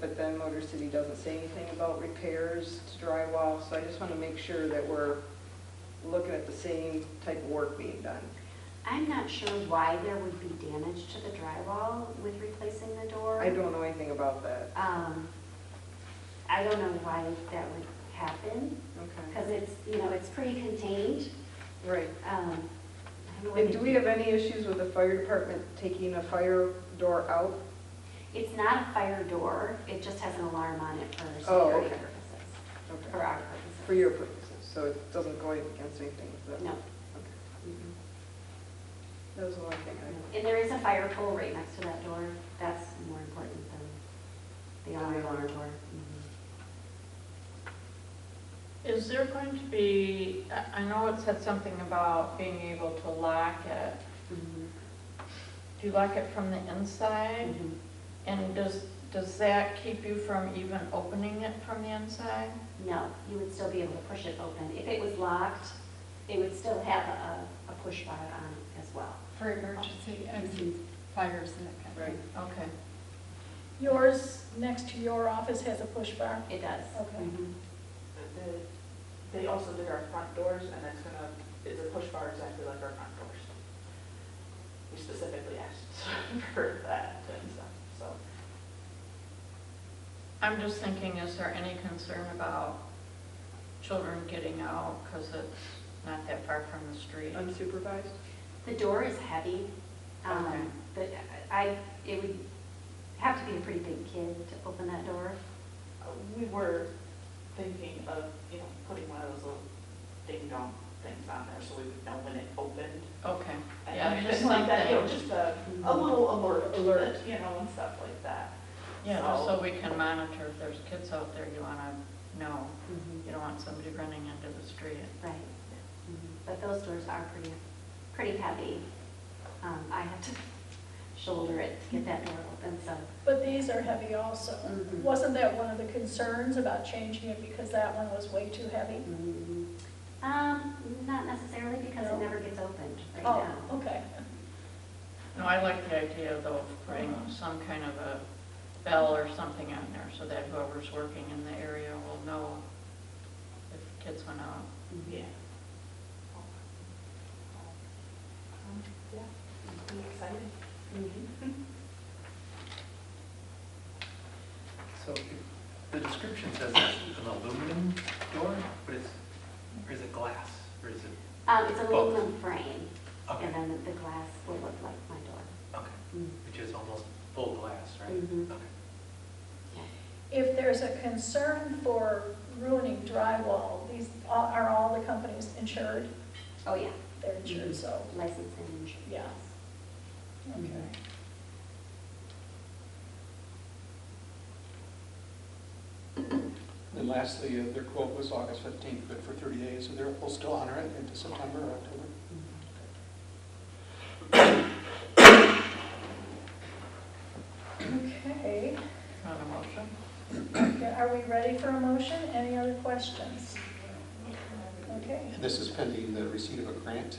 but then Motor City doesn't say anything about repairs to drywall, so I just want to make sure that we're looking at the same type of work being done. I'm not sure why there would be damage to the drywall with replacing the door. I don't know anything about that. I don't know why that would happen, Okay. because it's, you know, it's pretty contained. Right. I don't know And what do we have any issues with the fire department taking a fire door out? It's not a fire door, it just has an alarm on it for Oh, security okay. purposes, Okay. for our purposes. For your purposes, so it doesn't go against anything with that? No. Okay. That was the one thing I... And there is a fire pole right next to that door. That's more important than the alarm door. Is there going to be, I know it said something about being able to lock it. Do you lock it from the inside? And does that keep you from even opening it from the inside? No, you would still be able to push it open. If it was locked, it would still have a push bar on it as well. For emergency exits, fires and that kind of thing. Right. Okay. Yours, next to your office, has a push bar? It does. Okay. They also did our front doors, and it's a push bar exactly like our front doors. We specifically asked for that and stuff, so. I'm just thinking, is there any concern about children getting out because it's not that far from the street? Unsupervised? The door is heavy, Okay. but it would have to be a pretty big kid to open that door. We were thinking of, putting one of those little ding-dong things on there so we would know when it opened. Okay. And Yeah, everything just like that, something. just a little alert, and stuff like that. Yeah, just so we can monitor if there's kids out there you want to know. You don't want somebody running into the street. Right. But those doors are pretty heavy. I have to shoulder it to get that door open, so. But these are heavy also. Mhm. Wasn't that one of the concerns about changing it because that one was way too heavy? Not necessarily, because it No? never gets opened right now. Oh, okay. No, I like the idea though of putting some kind of a bell or something on there so that whoever's working in the area will know if kids went out. Yeah. Yeah, I'm excited. Mhm. So the description says it's an aluminum door, but or is it glass, or is it, It's aluminum frame, okay, and then the glass will look like my door. okay, Mm. which is almost full glass, right? Mhm. Okay. If there's a concern for ruining drywall, are all the companies insured? Oh, yeah, They're insured, so, licensed and insured. yeah. Okay. And lastly, their quote was August 15th, good for 30 days, so they'll still honor it into September or October. Okay. Want a motion? Okay, are we ready for a motion? Any other questions? Okay. And this is pending the receipt of a grant.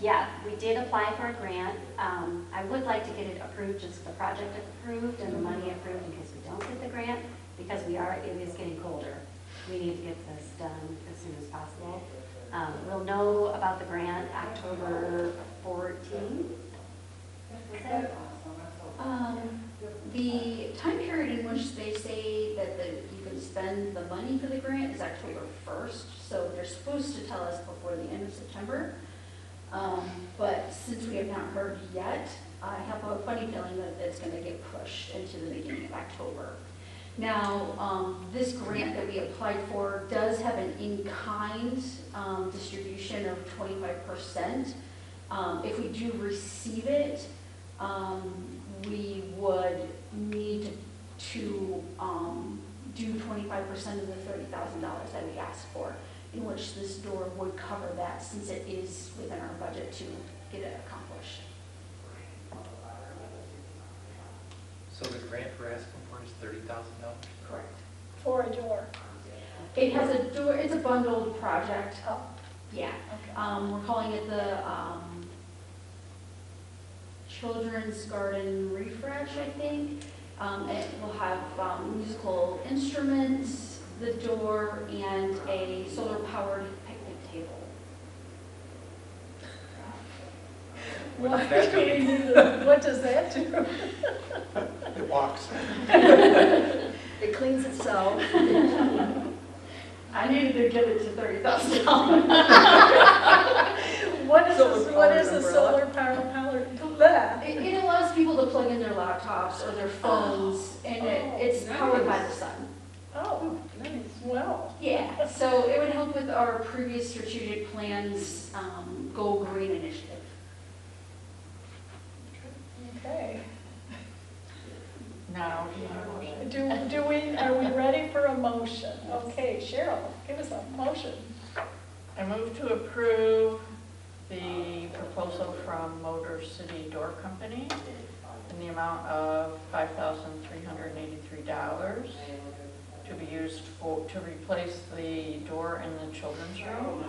Yeah, we did apply for a grant. I would like to get it approved, just the project approved and the money approved in case we don't get the grant, because it is getting colder. We need to get this done as soon as possible. We'll know about the grant October 14th. Is it? The time period in which they say that you can spend the money for the grant is October 1st, so they're supposed to tell us before the end of September. But since we have not heard yet, I have a funny feeling that it's going to get pushed into the beginning of October. Now, this grant that we applied for does have an in-kind distribution of 25%. If we do receive it, we would need to do 25% of the $30,000 that we asked for, in which this door would cover that, since it is within our budget to get it accomplished. So the grant we're asking for is $30,000? Correct. For a door. It has a door, it's a bundled project. Oh, Yeah. okay. We're calling it the Children's Garden Refresh, I think. It will have musical instruments, the door, and a solar-powered picnic table. What Why does that do we mean? need it? What does that do? It walks. It cleans itself. I needed to get it to $30,000. What is Solar-powered a umbrella. solar power that? It allows people to plug in their laptops or their phones, and it's powered by the sun. Oh, well, Yeah, so it would help with our previous strategic plans, Go Green initiative. okay. Now, do you have a motion? Are we ready for a motion? Okay, Cheryl, give us a motion. I move to approve the proposal from Motor City Door Company in the amount of $5,383 to be used to replace the door in the children's room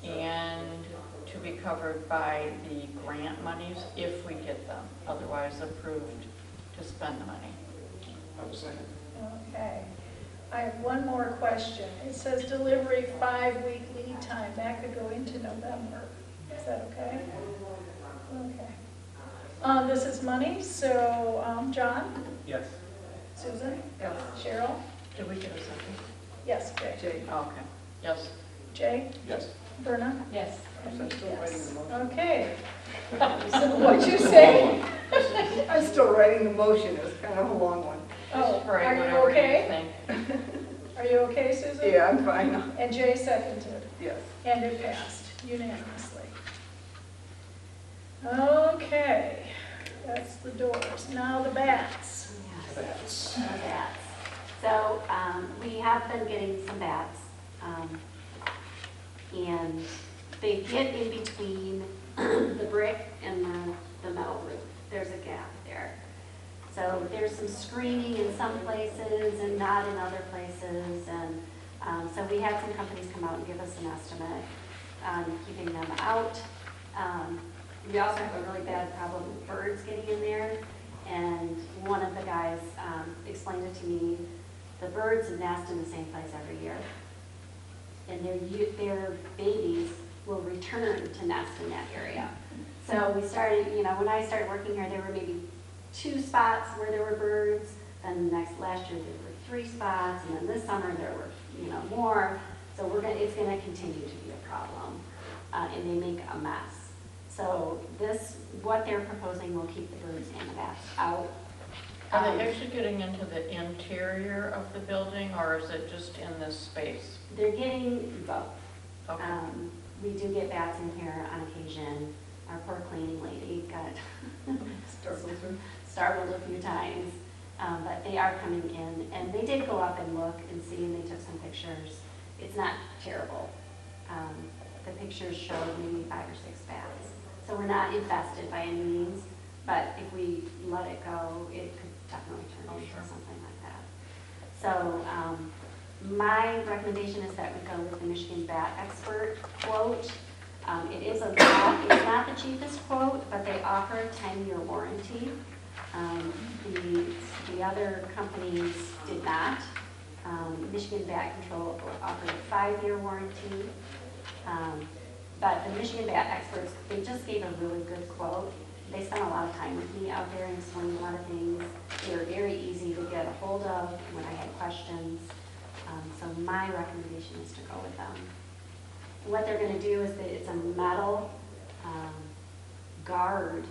and to be covered by the grant monies if we get them, otherwise approved to spend the money. I was saying. Okay. I have one more question. It says delivery 5-week lead time. That could go into November. Is that okay? Okay. This is money, so John, Yes. Susan, Yes. Cheryl? Did we get a second? Yes, Jay. Jay, Okay. Yes. Jay? Yes. Berna? Yes. I'm still writing the motion. Okay. So what'd you say? I'm still writing the motion, it's kind of a long one. Oh, Right, are you whatever okay? think. Are you okay, Susan? Yeah, I'm fine, And Jay seconded, yes. and it passed unanimously. Okay, that's the doors. Now the bats. That's. The bats. So we have been getting some bats, and they get in between the brick and the metal roof. There's a gap there. So there's some screening in some places and not in other places. And so we had some companies come out and give us an estimate on keeping them out. We also have a really bad problem with birds getting in there. And one of the guys explained it to me. The birds nest in the same place every year. And their babies will return to nest in that area. So we started, when I started working here, there were maybe 2 spots where there were birds. Then last year there were 3 spots, and then this summer there were, more. So it's going to continue to be a problem, and they make a mess. So what they're proposing will keep the birds and the bats out. Are they actually getting into the interior of the building, or is it just in this space? They're getting both. Okay. We do get bats in here on occasion. Our poor cleaning lady got startled a few times, but they are coming in, and they did go up and look and see, and they took some pictures. It's not terrible. The pictures showed maybe 5 or 6 bats. So we're not infested by any means, but if we let it go, it could definitely turn into something like that. So my recommendation is that we go with the Michigan Bat Expert quote. It's not the cheapest quote, but they offer a 10-year warranty. The other companies did not. Michigan Bat Control offered a 5-year warranty. But the Michigan Bat Experts, they just gave a really good quote. They spent a lot of time with me out there and explained a lot of things. They were very easy to get a hold of when I had questions. So my recommendation is to go with them. What they're going to do is that it's a metal guard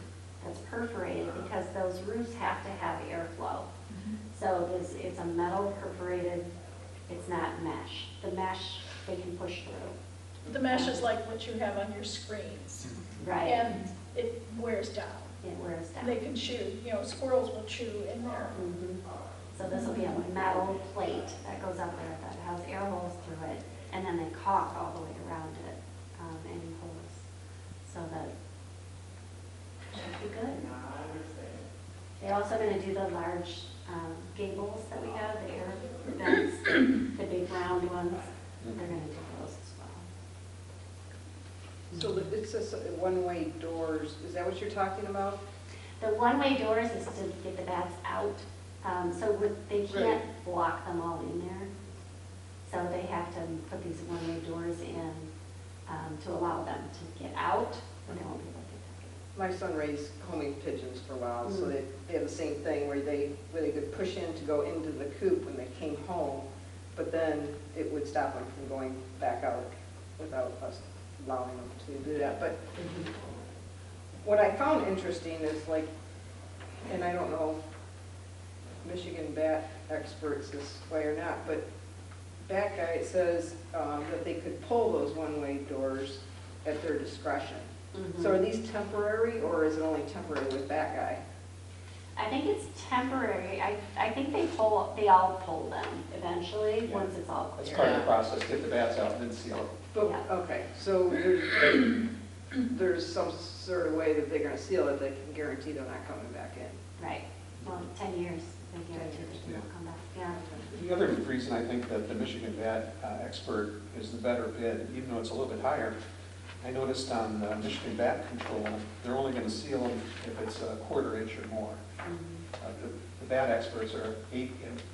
that's perforated because those roofs have to have airflow. So it's a metal perforated, it's not mesh. The mesh they can push through. The mesh is like what you have on your screens. Right. And it wears down. It wears down. They can chew, squirrels will chew in there. So this will be a metal plate that goes up there that has air holes through it, and then they caulk all the way around it, any holes, so that it should be good. They're also going to do the large gables that we have, the air vents, the big round ones. They're going to do those as well. So it says one-way doors, is that what you're talking about? The one-way doors is to get the bats out. They can't block them all in there. So they have to put these one-way doors in to allow them to get out, and they won't be able to get My son raised homing pigeons for a while, so they had the same thing where they could push in to go into the coop when they came home, but then it would stop them from going back out without us allowing them to do that. But what I found interesting is and I don't know if Michigan Bat Experts this way or not, but Bat Guy says that they could pull those one-way doors at their discretion. So are these temporary, or is it only temporary with Bat Guy? I think it's temporary. I think they all pull them eventually, once it's all That's clear. part of the process, get the bats out and then seal it. But, Yeah. okay, so there's some sort of way that they're going to seal it that can guarantee they're not coming back in. Right. Well, 10 years, they guarantee that they won't come back. Yeah. The other reason I think that the Michigan Bat Expert is the better bid, even though it's a little bit higher, I noticed on Michigan Bat Control, they're only going to seal them if it's a 1/4 inch or more. The Bat Experts are 1/8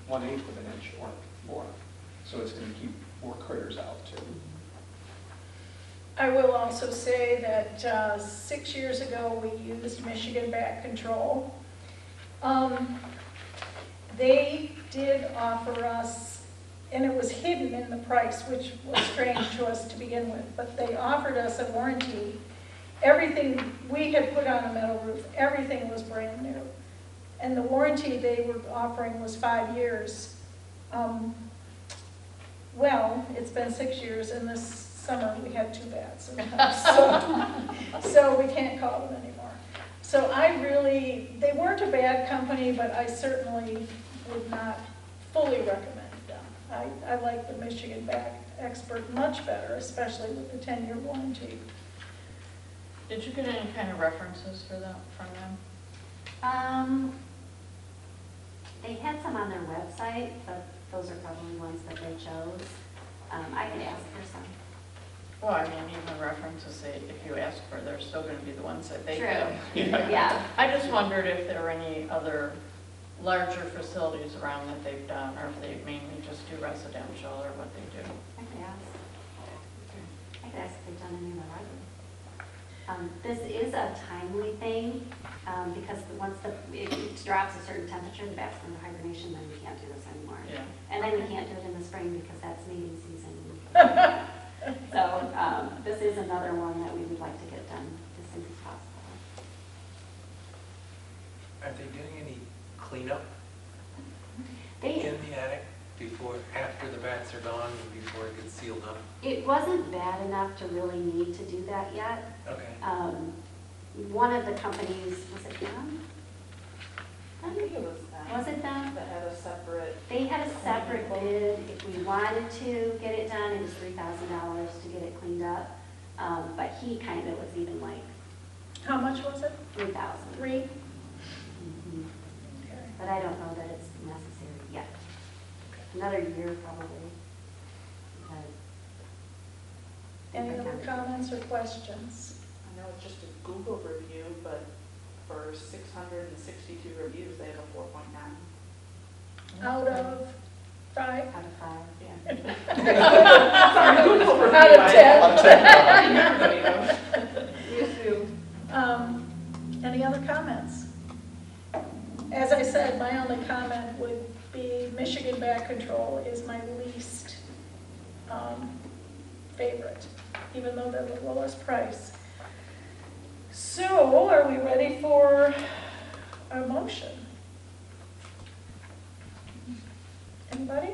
of an inch or more, so it's going to keep more critters out too. I will also say that 6 years ago, we used Michigan Bat Control. They did offer us, and it was hidden in the price, which was strange to us to begin with, but they offered us a warranty. Everything we had put on a metal roof, everything was brand new. And the warranty they were offering was 5 years. Well, it's been 6 years, and this summer we had 2 bats in the house, so we can't call them anymore. So they weren't a bad company, but I certainly would not fully recommend them. I like the Michigan Bat Expert much better, especially with the 10-year warranty. Did you get any kind of references for that from them? They had some on their website, but those are probably ones that they chose. I could ask for some. Well, I mean, even references, if you ask for, they're still going to be the ones that they True. give. Yeah. I just wondered if there were any other larger facilities around that they've done, or if they mainly just do residential, or what they do. I could ask. I could ask if they've done any in the library. This is a timely thing, because once it drops a certain temperature, the bats go into hibernation, then we can't do this anymore. Yeah. And then we can't do it in the spring because that's mating season. So this is another one that we would like to get done as soon as possible. Are they doing any cleanup They, in the attic after the bats are gone and before it gets sealed up? it wasn't bad enough to really need to do that yet. Okay. One of the companies, was it them? I think it was them. Was it them? That had a separate, They had a separate bid. If we wanted to get it done, it was $3,000 to get it cleaned up. But he kind of was even like How much was it? 3,000. 3? Mhm. Okay. But I don't know that it's necessary yet. Another year probably. But Any other comments or questions? I know it's just a Google review, but for 662 reviews, they have a 4.9. Out of 5? out of 5, yeah. Sorry, Google review. Out of 10. Out of 10. Everybody knows. We assume. Any other comments? As I said, my only comment would be Michigan Bat Control is my least favorite, even though they're the lowest price. So, are we ready for a motion? Anybody?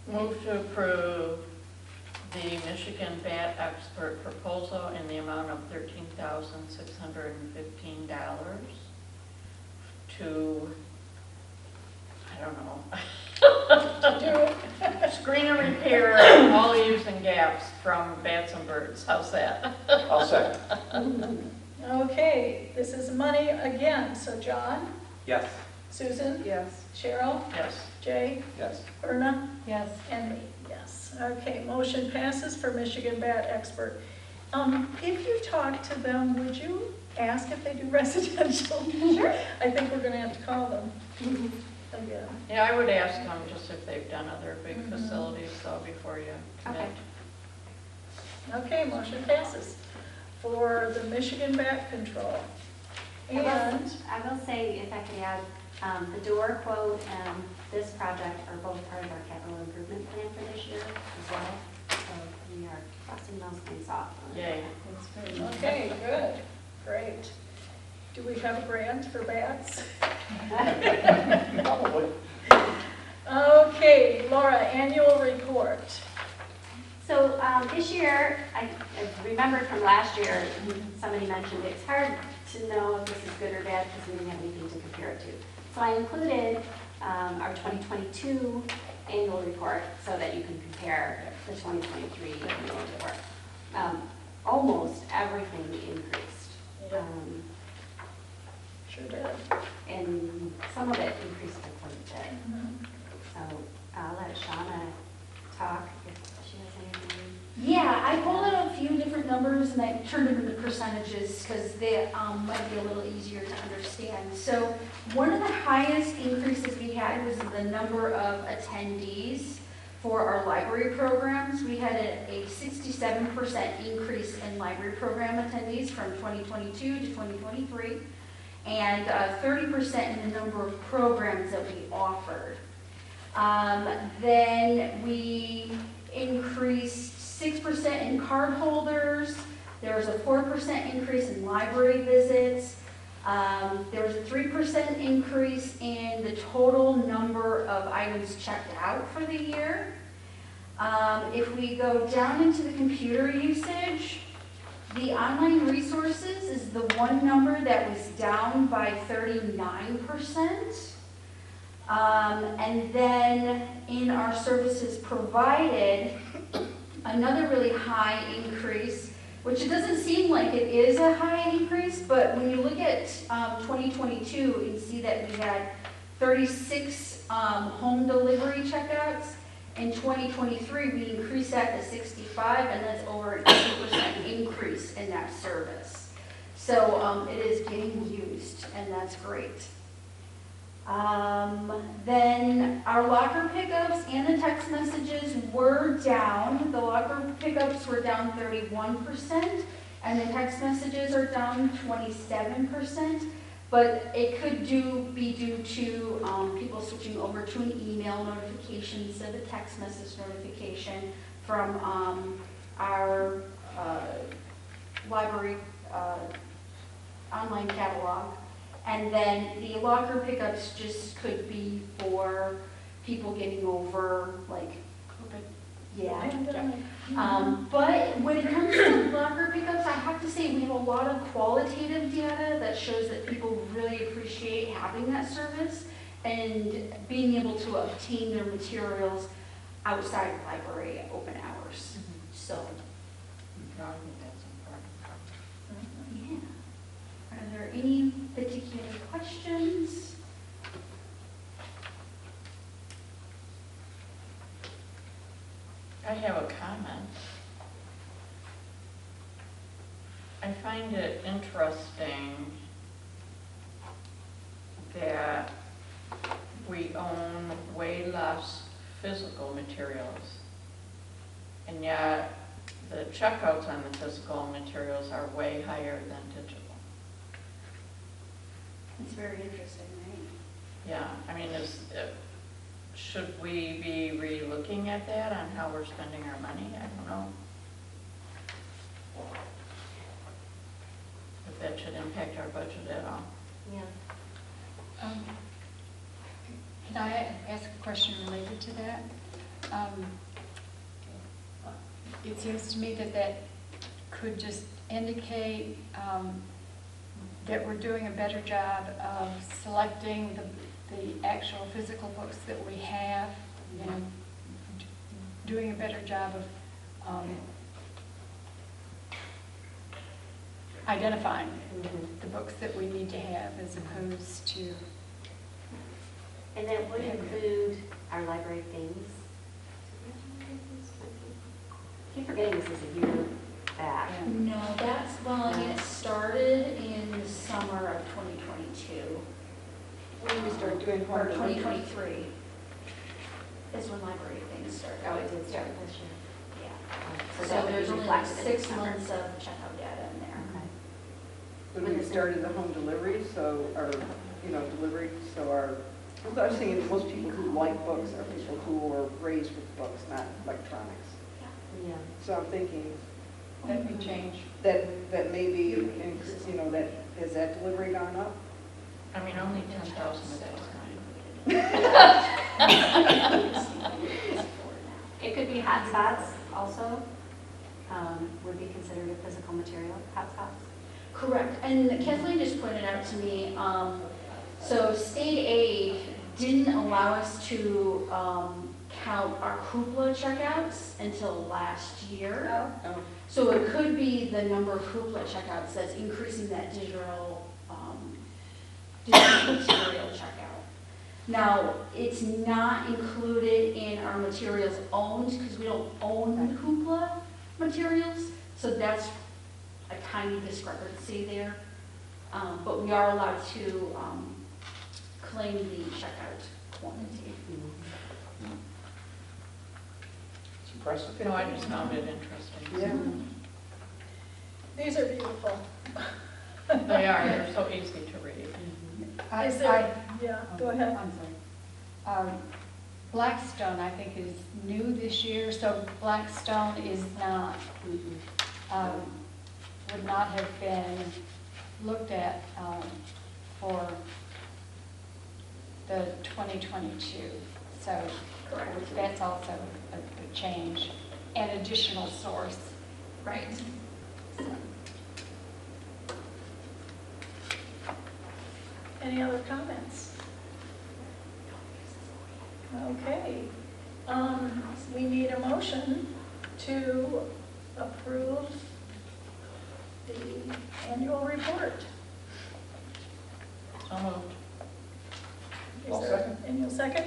Move to approve the Michigan Bat Expert proposal in the amount of $13,615 to, I don't know, Do it. screen and repair all leaves and gaps from bats and birds. How's that? I'll second. Okay, this is money again, so John, Yes. Susan, Yes. Cheryl, Yes. Jay, Yes. Erna, Yes. and me, yes. Okay, motion passes for Michigan Bat Expert. If you talk to them, would you ask if they do residential? Sure. I think we're gonna have to call them again. Yeah, I would ask them just if they've done other big Mhm. facilities, though, before you Okay. commit. Okay, motion passes for the Michigan Bat Control. And, I will say, if I could add, the door quote and this project are both part of our capital improvement plan for this year as well. So we are crossing those things off. Yay. okay, good, great. Do we have a grant for bats? Probably. Okay, Laura, annual report. So this year, I remembered from last year, somebody mentioned it's hard to know if this is good or bad because we didn't have anything to compare it to. So I included our 2022 annual report so that you can compare the 2023 annual report. Almost everything increased. Sure did. And some of it increased a quite a bit. So I'll let Shauna talk if she has anything. Yeah, I pulled out a few different numbers and I turned them into percentages because they might be a little easier to understand. So one of the highest increases we had was the number of attendees for our library programs. We had a 67% increase in library program attendees from 2022 to 2023, and 30% in the number of programs that we offered. Then we increased 6% in card holders. There was a 4% increase in library visits. There was a 3% increase in the total number of items checked out for the year. If we go down into the computer usage, the online resources is the one number that was down by 39%. And then in our services provided, another really high increase which it doesn't seem like it is a high increase, but when you look at 2022, you see that we had 36 home delivery checkouts. In 2023, we increased that to 65, and that's over an 80% increase in that service. So it is getting used, and that's great. Then our locker pickups and the text messages were down. The locker pickups were down 31%, and the text messages are down 27%. But it could be due to people switching over to an email notification instead of a text message notification from our library online catalog. And then the locker pickups just could be for people getting over, like, yeah. But when it comes to locker pickups, I have to say we have a lot of qualitative data that shows that people really appreciate having that service and being able to obtain their materials outside of library open hours. So, I think that's important. yeah. Are there any particular questions? I have a comment. I find it interesting that we own way less physical materials, and yet the checkouts on the physical materials are way higher than digital. It's very interesting, right? Yeah, I mean, should we be re-looking at that on how we're spending our money? I don't know. If that should impact our budget at all. Yeah. Can I ask a question related to that? It seems to me that could just indicate that we're doing a better job of selecting the actual physical books that we have, you know, doing a better job of identifying the books that we need to have as opposed to... And that would include our library things. I keep forgetting this is a year back. No, that's, well, I mean, it started in the summer of 2022. When we start doing home Or delivery. 2023 is when library things started. Oh, it did start this year. Yeah. So So that would there's be only like reflected in 6 December. months of checkout data in there. Okay. When we started the home delivery, so our, delivery, so our, I was thinking most people who like books are people who were raised with books, not electronics. Yeah. So I'm thinking That may change. that maybe, that, has that delivery gone up? I mean, only 10,000 of that is It could be hotspots also, would be considered a physical material, hotspots. Correct, and Kathleen just pointed out to me, so state aid didn't allow us to count our Hoopla checkouts until last year. Oh. So it could be the number of Hoopla checkouts that's increasing that digital material checkout. Now, it's not included in our materials owned because we don't own Hoopla materials, so that's a tiny discrepancy there. But we are allowed to claim the checkout quantity. It's impressive. No, I just found it interesting. Yeah. These are beautiful. They are, they're so easy to read. Is there, yeah, go ahead. I'm sorry. Blackstone, I think, is new this year, so Blackstone is not, would not have been looked at for the 2022. So that's also a change, an additional source. Right. So. Any other comments? Okay. We need a motion to approve the annual report. So moved. Is I'll there- second. And you'll second?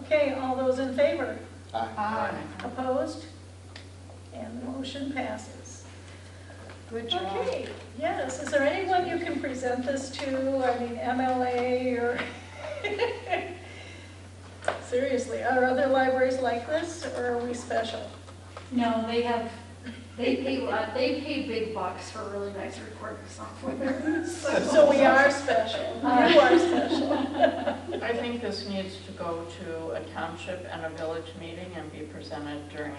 Okay, all those in favor? Aye. Opposed? And the motion passes. Good job. Okay, yes, is there anyone you can present this to? I mean, MLA or? Seriously, are other libraries like this, or are we special? No, they pay big bucks for really nice recording software. So we are special. You are special. I think this needs to go to a township and a village meeting and be presented during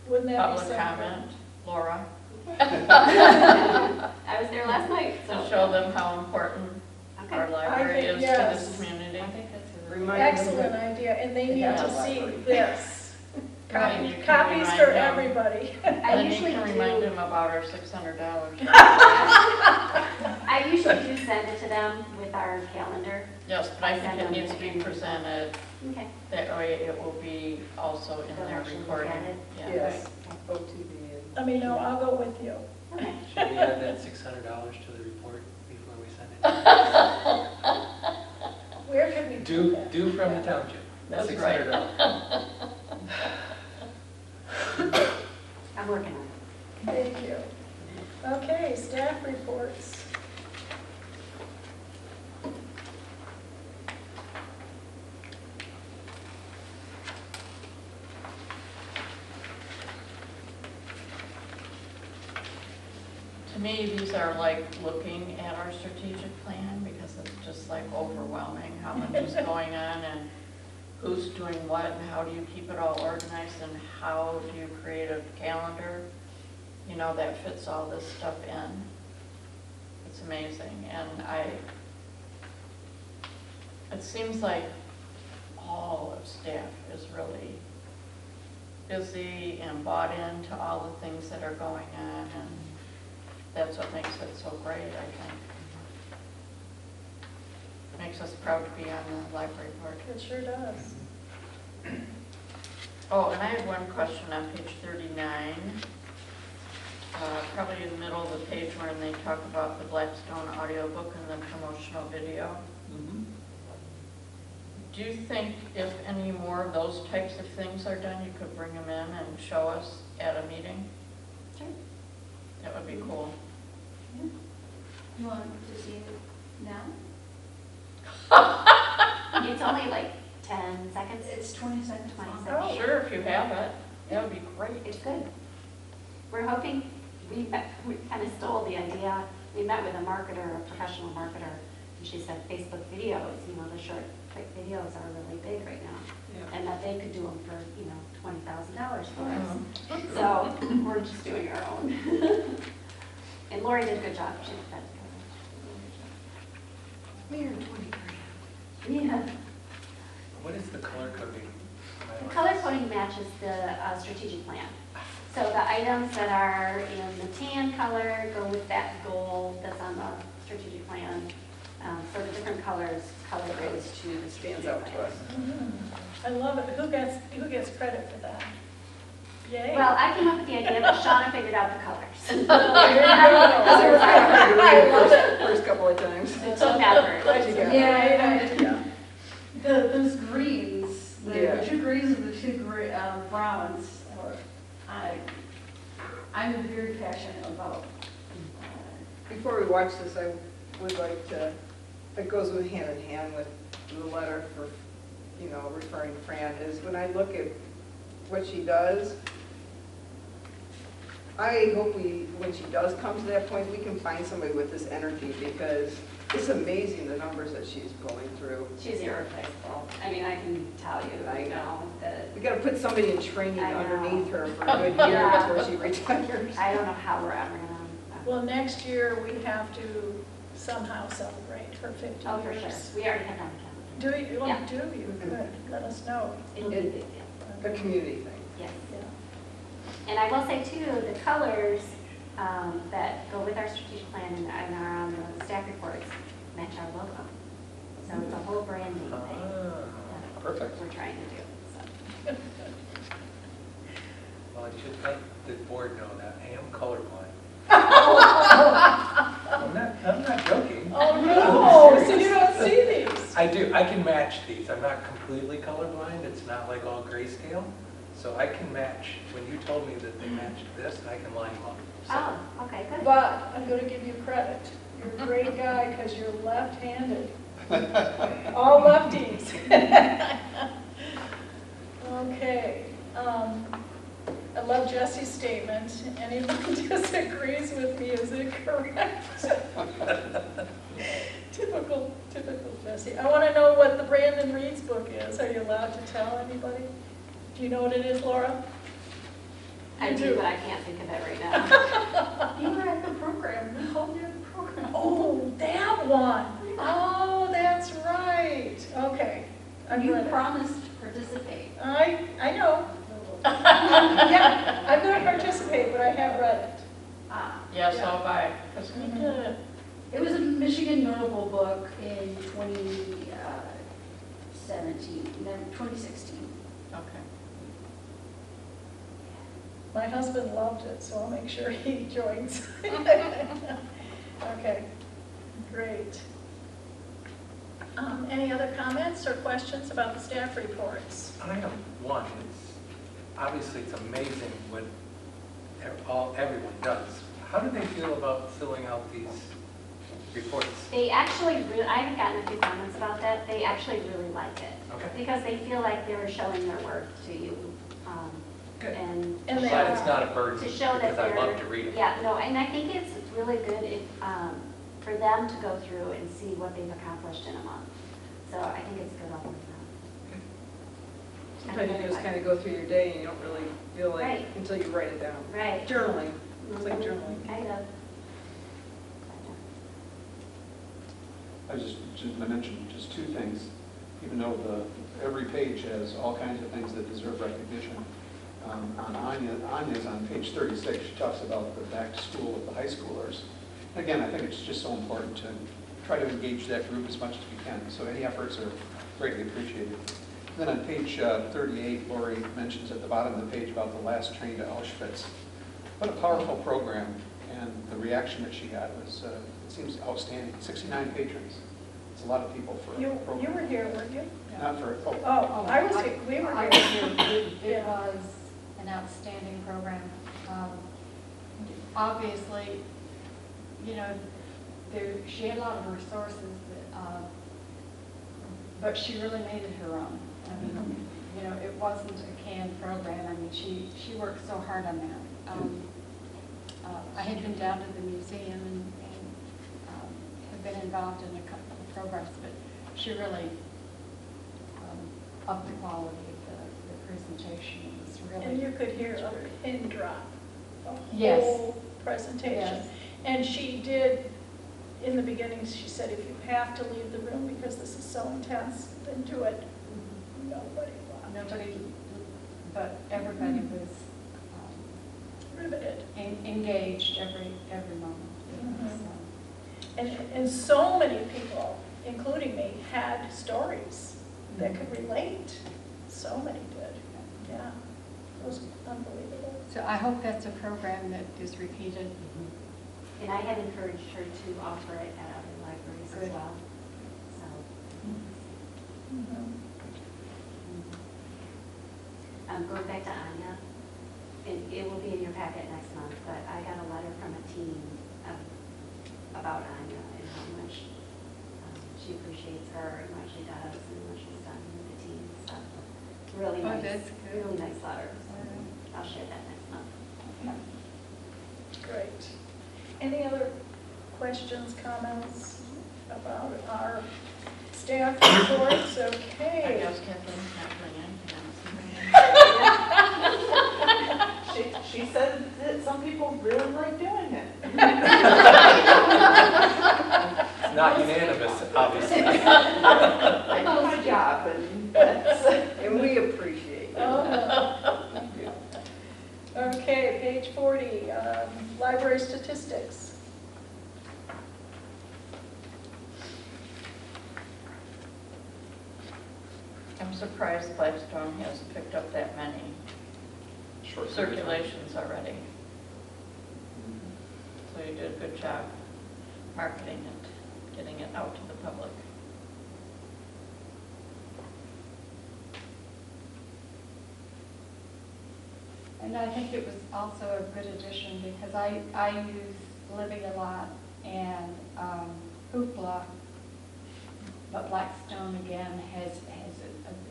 Wouldn't that be public something? comment. Laura, I was there last night, to so. show them how important Okay. our library think is yes. to this community. Remind them Excellent that- idea, and they need Yeah. to see this. And you can Copies remind for them. everybody. I And you usually can remind do, them about our $600. I usually do send it to them with our calendar. Yes, but I think it needs to be presented, Okay. that way it will be also in They'll their actually look recording. at it. Yeah. Yes, OTV. Let me know, I'll go with you. Okay. Should we add that $600 to the report before we send it? Where can we do that? Due from the township. That's $600. I'm working on it. Thank you. Okay, staff reports. To me, these are like looking at our strategic plan because it's just like overwhelming how much is going on and who's doing what and how do you keep it all organized and how do you create a calendar, you know, that fits all this stuff in. It's amazing. And it seems like all of staff is really busy and bought into all the things that are going on, and that's what makes it so great, I think. Makes us proud to be on the library board. It sure does. Oh, and I have one question on page 39, probably in the middle of the page where they talk about the Blackstone audiobook and the promotional video. Mhm. Do you think if any more of those types of things are done, you could bring them in and show us at a meeting? Sure. That would be cool. You want to see it now? It's only like 10 seconds. It's 20 seconds. 20 long. seconds. Oh. Sure, if you have it, that would be great. It's good. We're hoping, we kind of stole the idea. We met with a marketer, a professional marketer, and she said Facebook videos, you know, the short, quick videos are really big right now. Yeah. And that they could do them for, you know, $20,000 for Mm-hmm. us. So we're just doing our own. And Lori did a good job. She did that. We're 20 grand. Yeah. What is the color coding? The color coding matches the strategic plan. So the items that are in the tan color go with that goal that's on the strategic plan. So the different colors, color grades to the Stands strategic out to plan. us. I love it. Who gets credit for that? Yay. Well, I came up with the idea, but Shauna figured out the colors. There you go. I love it. First couple of times. It took that Glad you got it. Yeah, those greens, Yeah. the two greens and the two browns, I'm very passionate about. Before we watch this, I would like to, it goes with hand in hand with the letter for, you know, referring to Fran, is when I look at what she does, I hope when she does come to that point, we can find somebody with this energy, because it's amazing the numbers that she's going through. She's irreplaceable. I mean, I can tell you, I know that, We gotta put somebody in training I know. underneath her for a good year Yeah. before she retires. I don't know how we're ever gonna. Well, next year, we have to somehow celebrate her 50 Oh, for sure. years. We already have it on the calendar. Do you? Well, Yeah. do you? Good. Let us know. It'll be a big deal. A community thing. Yes. Yeah. And I will say too, the colors that go with our strategic plan and are on the staff reports match our logo. So it's a whole branding thing that Perfect. we're trying to do. So. Well, I should let the board know that I am colorblind. I'm not joking. Oh, no, so you don't see these? I do, I can match these. I'm not completely colorblind, it's not like all grayscale. So I can match, when you told me that they matched this, I can line them up. So Oh, okay, good. But I'm gonna give you credit. You're a great guy because you're left-handed. All lefties. Okay. I love Jesse's statement. Anyone who disagrees with me is incorrect. Typical Jesse. I want to know what the Brandon Reed's book is. Are you allowed to tell anybody? Do you know what it is, Laura? I You do, but I can't think of it right now. You were at the program, the whole year program. Oh, that one. Oh, that's right. Okay. I've You read it. promised to participate. I know. Yeah, I'm going to participate, but I have read it. Ah, Yeah, so have I, because we did it. it was a Michigan notable book in 2017, then 2016. Okay. My husband loved it, so I'll make sure he joins. Okay, great. Any other comments or questions about the staff reports? I have one. Obviously, it's amazing what everyone does. How do they feel about filling out these reports? They actually, I haven't gotten a few comments about that. They actually really like it. Okay. Because they feel like they're showing their worth to you. Good. And And they Glad are. it's not a burden, to show that because I they're. love to read them. Yeah, no, and I think it's really good if, for them to go through and see what they've accomplished in a month. So I think it's good all around. Sometimes you just kind of go through your day and you don't really feel like, Right. until you write it down. Right. Journaling, it's like journaling. Kind of. I just going to mention just two things, even though every page has all kinds of things that deserve recognition. On Anya's on page 36, she talks about the back to school with the high schoolers. Again, I think it's just so important to try to engage that group as much as we can, so any efforts are greatly appreciated. Then on page 38, Lori mentions at the bottom of the page about the last train to Auschwitz. What a powerful program, and the reaction that she got was, it seems outstanding. 69 patrons. It's a lot of people for a You program. were here, weren't you? Not for, Oh, I was here, we were I here. was here. It Yeah. was an outstanding program. Obviously, you know, she had a lot of resources, but she really made it her own. I mean, you know, it wasn't a canned program. I mean, she worked so hard on that. I had been down to the museum and have been involved in a couple of programs, but she really upped the quality of the presentation. It was really. And you could hear a pin drop, the Yes. whole presentation. Yes. And she did, in the beginning, she said, if you have to leave the room because this is so intense, then do it. Nobody left. Nobody, but everybody was Riveted. engaged every moment. Mhm. So, And so many people, including me, had stories that could relate. So many did. Yeah, it was unbelievable. So I hope that's a program that is repeated. And I have encouraged her to offer it at other libraries as Good. well. So, Mhm. going back to Anya, and it will be in your packet next month, but I got a letter from a teen about Anya and how much she appreciates her and what she does and what she's done with the team. So, really Oh, nice, that's good. really nice letter. So I'll share that next month. Great. Any other questions, comments about our staff reports? I Okay. guess Kathleen's not doing anything else. She said that some people really like doing it. It's not unanimous, obviously. I do my job, and that's. And we appreciate it. Oh. Okay, page 40, library statistics. I'm surprised Blackstone has picked up that many short period of time. circulations already. So you did a good job. marketing it, getting it out to the public. And I think it was also a good addition because I use Libby a lot and Hoopla, but Blackstone again has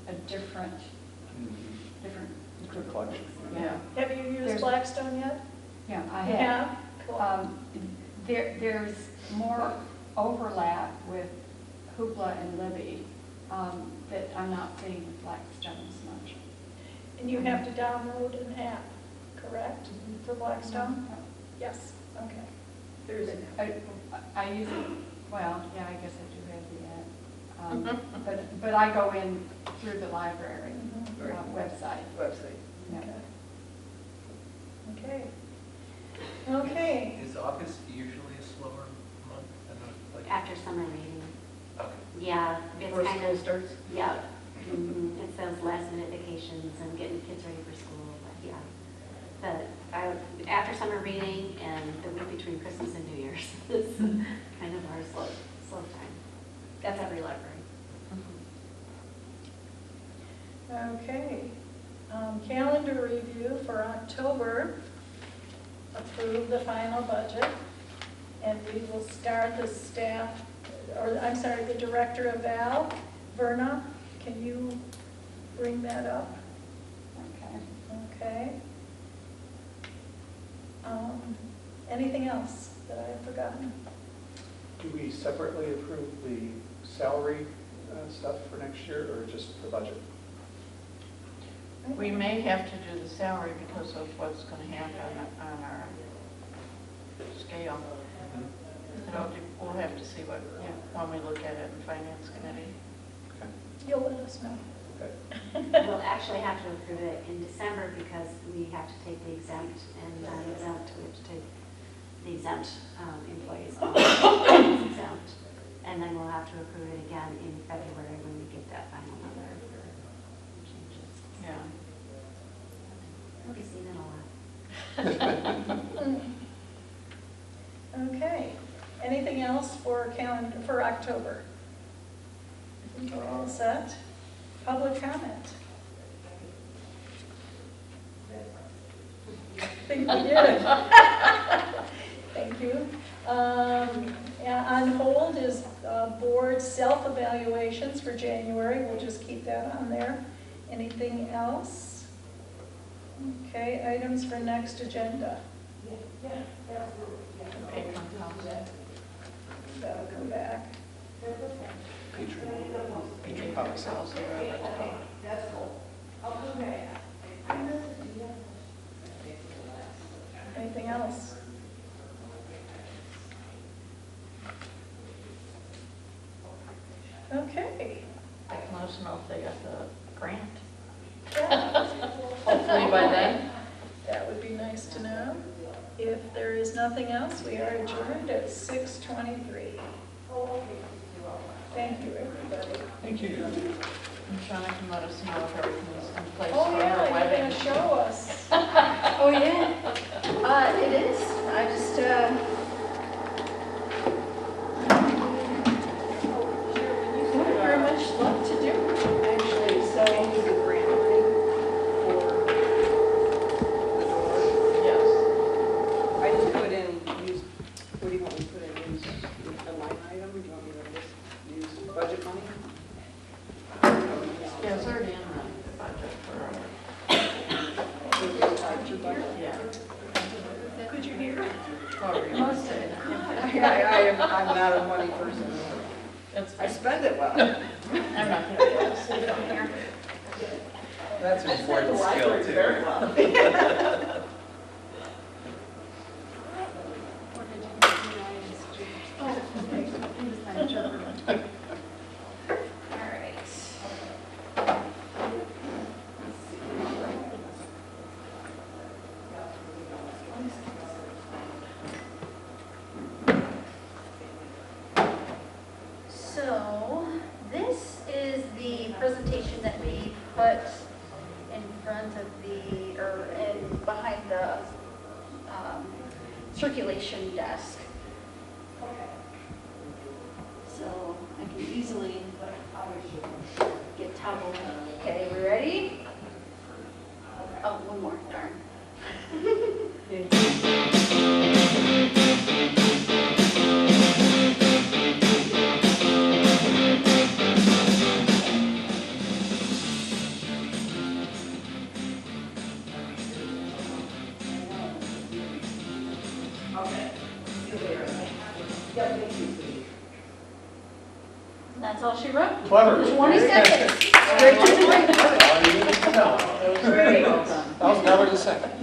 a different. Good collection. Yeah. Have you used There's- Blackstone yet? Yeah, I You have. have? Cool. There's more overlap with Hoopla and Libby that I'm not seeing with Blackstone as much. And you have to download an app, correct, for Blackstone? Yes, okay. There's an I use it, well, yeah, I guess I do have the app. But I go in through the library website. website. Yeah. Okay. Okay. Is August usually a slower month? I don't know, like, After summer reading. okay. Yeah, it's Before kind school of, starts? yeah. It's those last minute vacations and getting kids ready for school, but yeah. After summer reading and the week between Christmas and New Year's is kind of our slow time. That's every library. Okay. Calendar review for October. Approve the final budget. And we will start the staff, or I'm sorry, the director of Val. Verna, can you bring that up? Okay. Okay. Anything else that I have forgotten? Do we separately approve the salary stuff for next year or just the budget? We may have to do the salary because of what's going to happen on our scale. We'll have to see when we look at it in Finance Committee. Okay. You'll let us know. Okay. We'll actually have to approve it in December because we have to take the exempt and non-exempt. We have to take the exempt employees off exempt. And then we'll have to approve it again in February when we get that final number for changes. Yeah. We'll be seeing it a lot. Okay. Anything else for October? I think we're all set. Public comment. I think we did. Thank you. Yeah, on hold is board self-evaluations for January. We'll just keep that on there. Anything else? Okay, items for next agenda. Patron council. That'll come back. Patron policy. Anything else? Okay. Let us know if they got the grant. Yeah, Hopefully by then. that would be nice to know. If there is nothing else, we are adjourned at 6:23. Thank you, everybody. Thank you. And Shauna can let us know if everything's in place Oh, for yeah, her you're wedding. gonna show us. Oh, yeah. It is. I just, don't very much left to do, actually, so. The grant money for the door. Yes. I just put in, what do you want me to put in, use a line item, do you want me to just use budget money? Yeah, it's already in the budget for, yeah. Could you hear? Most of it. I'm not a money person. It's, I spend it well. I'm not going to sit down here. That's an important skill too. Very well. What did you do? Oh, okay. He was my interpreter. All right. So, this is the presentation that we put in front of behind the circulation desk. easily get tumbled. Okay, we ready? Oh, one more, darn. That's all she wrote. Clever. 20 seconds. Straight to the point. All you needed to know. $1,000 a second.